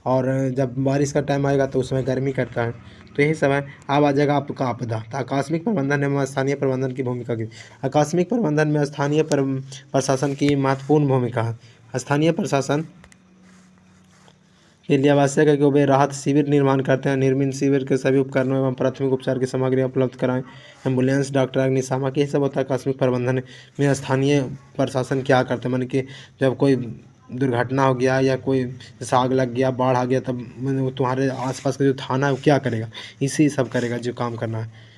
और जब बारिश का टाइम आएगा तो उसमें गर्मी करता है। तो यही सब है। अब आ जाएगा आपका आपदा। तो आकस्मिक प्रबंधन में स्थानीय प्रबंधन की भूमिका की। आकस्मिक प्रबंधन में स्थानीय प्रशासन की महत्वपूर्ण भूमिका है। स्थानीय प्रशासन के लिए आवश्यक है कि वे राहत शिविर निर्माण करते हैं, निर्मित शिविर के सभी उपकरणों एवं प्राथमिक उपचार की सामग्री उपलब्ध कराएं, एम्बुलेंस, डॉक्टर, अग्निशामक, ये सब होता है आकस्मिक प्रबंधन में। स्थानीय प्रशासन क्या करते हैं, माने कि जब कोई दुर्घटना हो गया या कोई जैसे आग लग गया, बाढ़ आ गया, तब मैंने तुम्हारे आसपास का जो थाना है वो क्या करेगा? इसी सब करेगा जो काम करना है।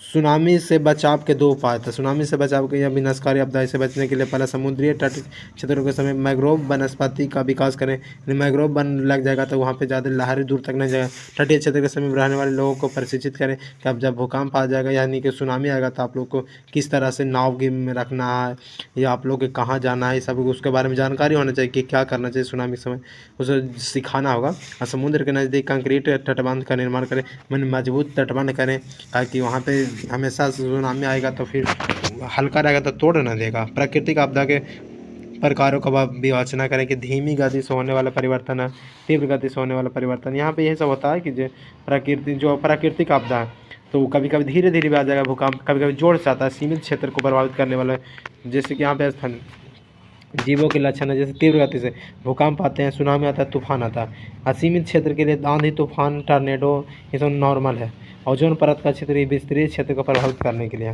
सुनामी से बचाव के दो उपाय थे। सुनामी से बचाव के या विनाशकारी आपदा से बचने के लिए पहला समुद्रीय तट क्षेत्रों के समय मैंग्रोव वनस्पति का विकास करें। यदि मैंग्रोव वन लग जाएगा तो वहाँ पे ज़्यादा लहरें दूर तक नहीं जाएगा। तटीय क्षेत्र के समय में रहने वाले लोगों को प्रशिक्षित करें कि अब जब भूकंप आ जाएगा यानी कि सुनामी आएगा तो आप लोग को किस तरह से नाव में रखना है या आप लोग के कहाँ जाना है, सब उसके बारे में जानकारी होना चाहिए कि क्या करना चाहिए सुनामी के समय, उसे सिखाना होगा। और समुद्र के नज़दीक कंक्रीट तटबंध का निर्माण करें, मैंने मजबूत तटबंध करें ताकि वहाँ पे हमेशा सुनामी आएगा तो फिर हल्का रहेगा तो तोड़ न देगा। प्राकृतिक आपदा के प्रकारों का विवेचना करें कि धीमी गति से होने वाला परिवर्तन है, तीव्र गति से होने वाला परिवर्तन। यहाँ पे यही सब होता है कि जो प्राकृतिक आपदा है तो कभी कभी धीरे धीरे भी आ जाएगा भूकंप, कभी कभी जोर से आता है, सीमित क्षेत्र को प्रभावित करने वाला है। जैसे कि यहाँ पे जीवों के लक्षण है, जैसे तीव्र गति से भूकंप आते हैं, सुनामी आता है, तूफान आता है। असीमित क्षेत्र के लिए आंधी, तूफान, टर्नेडो ये सब नॉर्मल है। ओजोन परत का क्षेत्र विस्तृत क्षेत्र को प्रभावित करने के लिए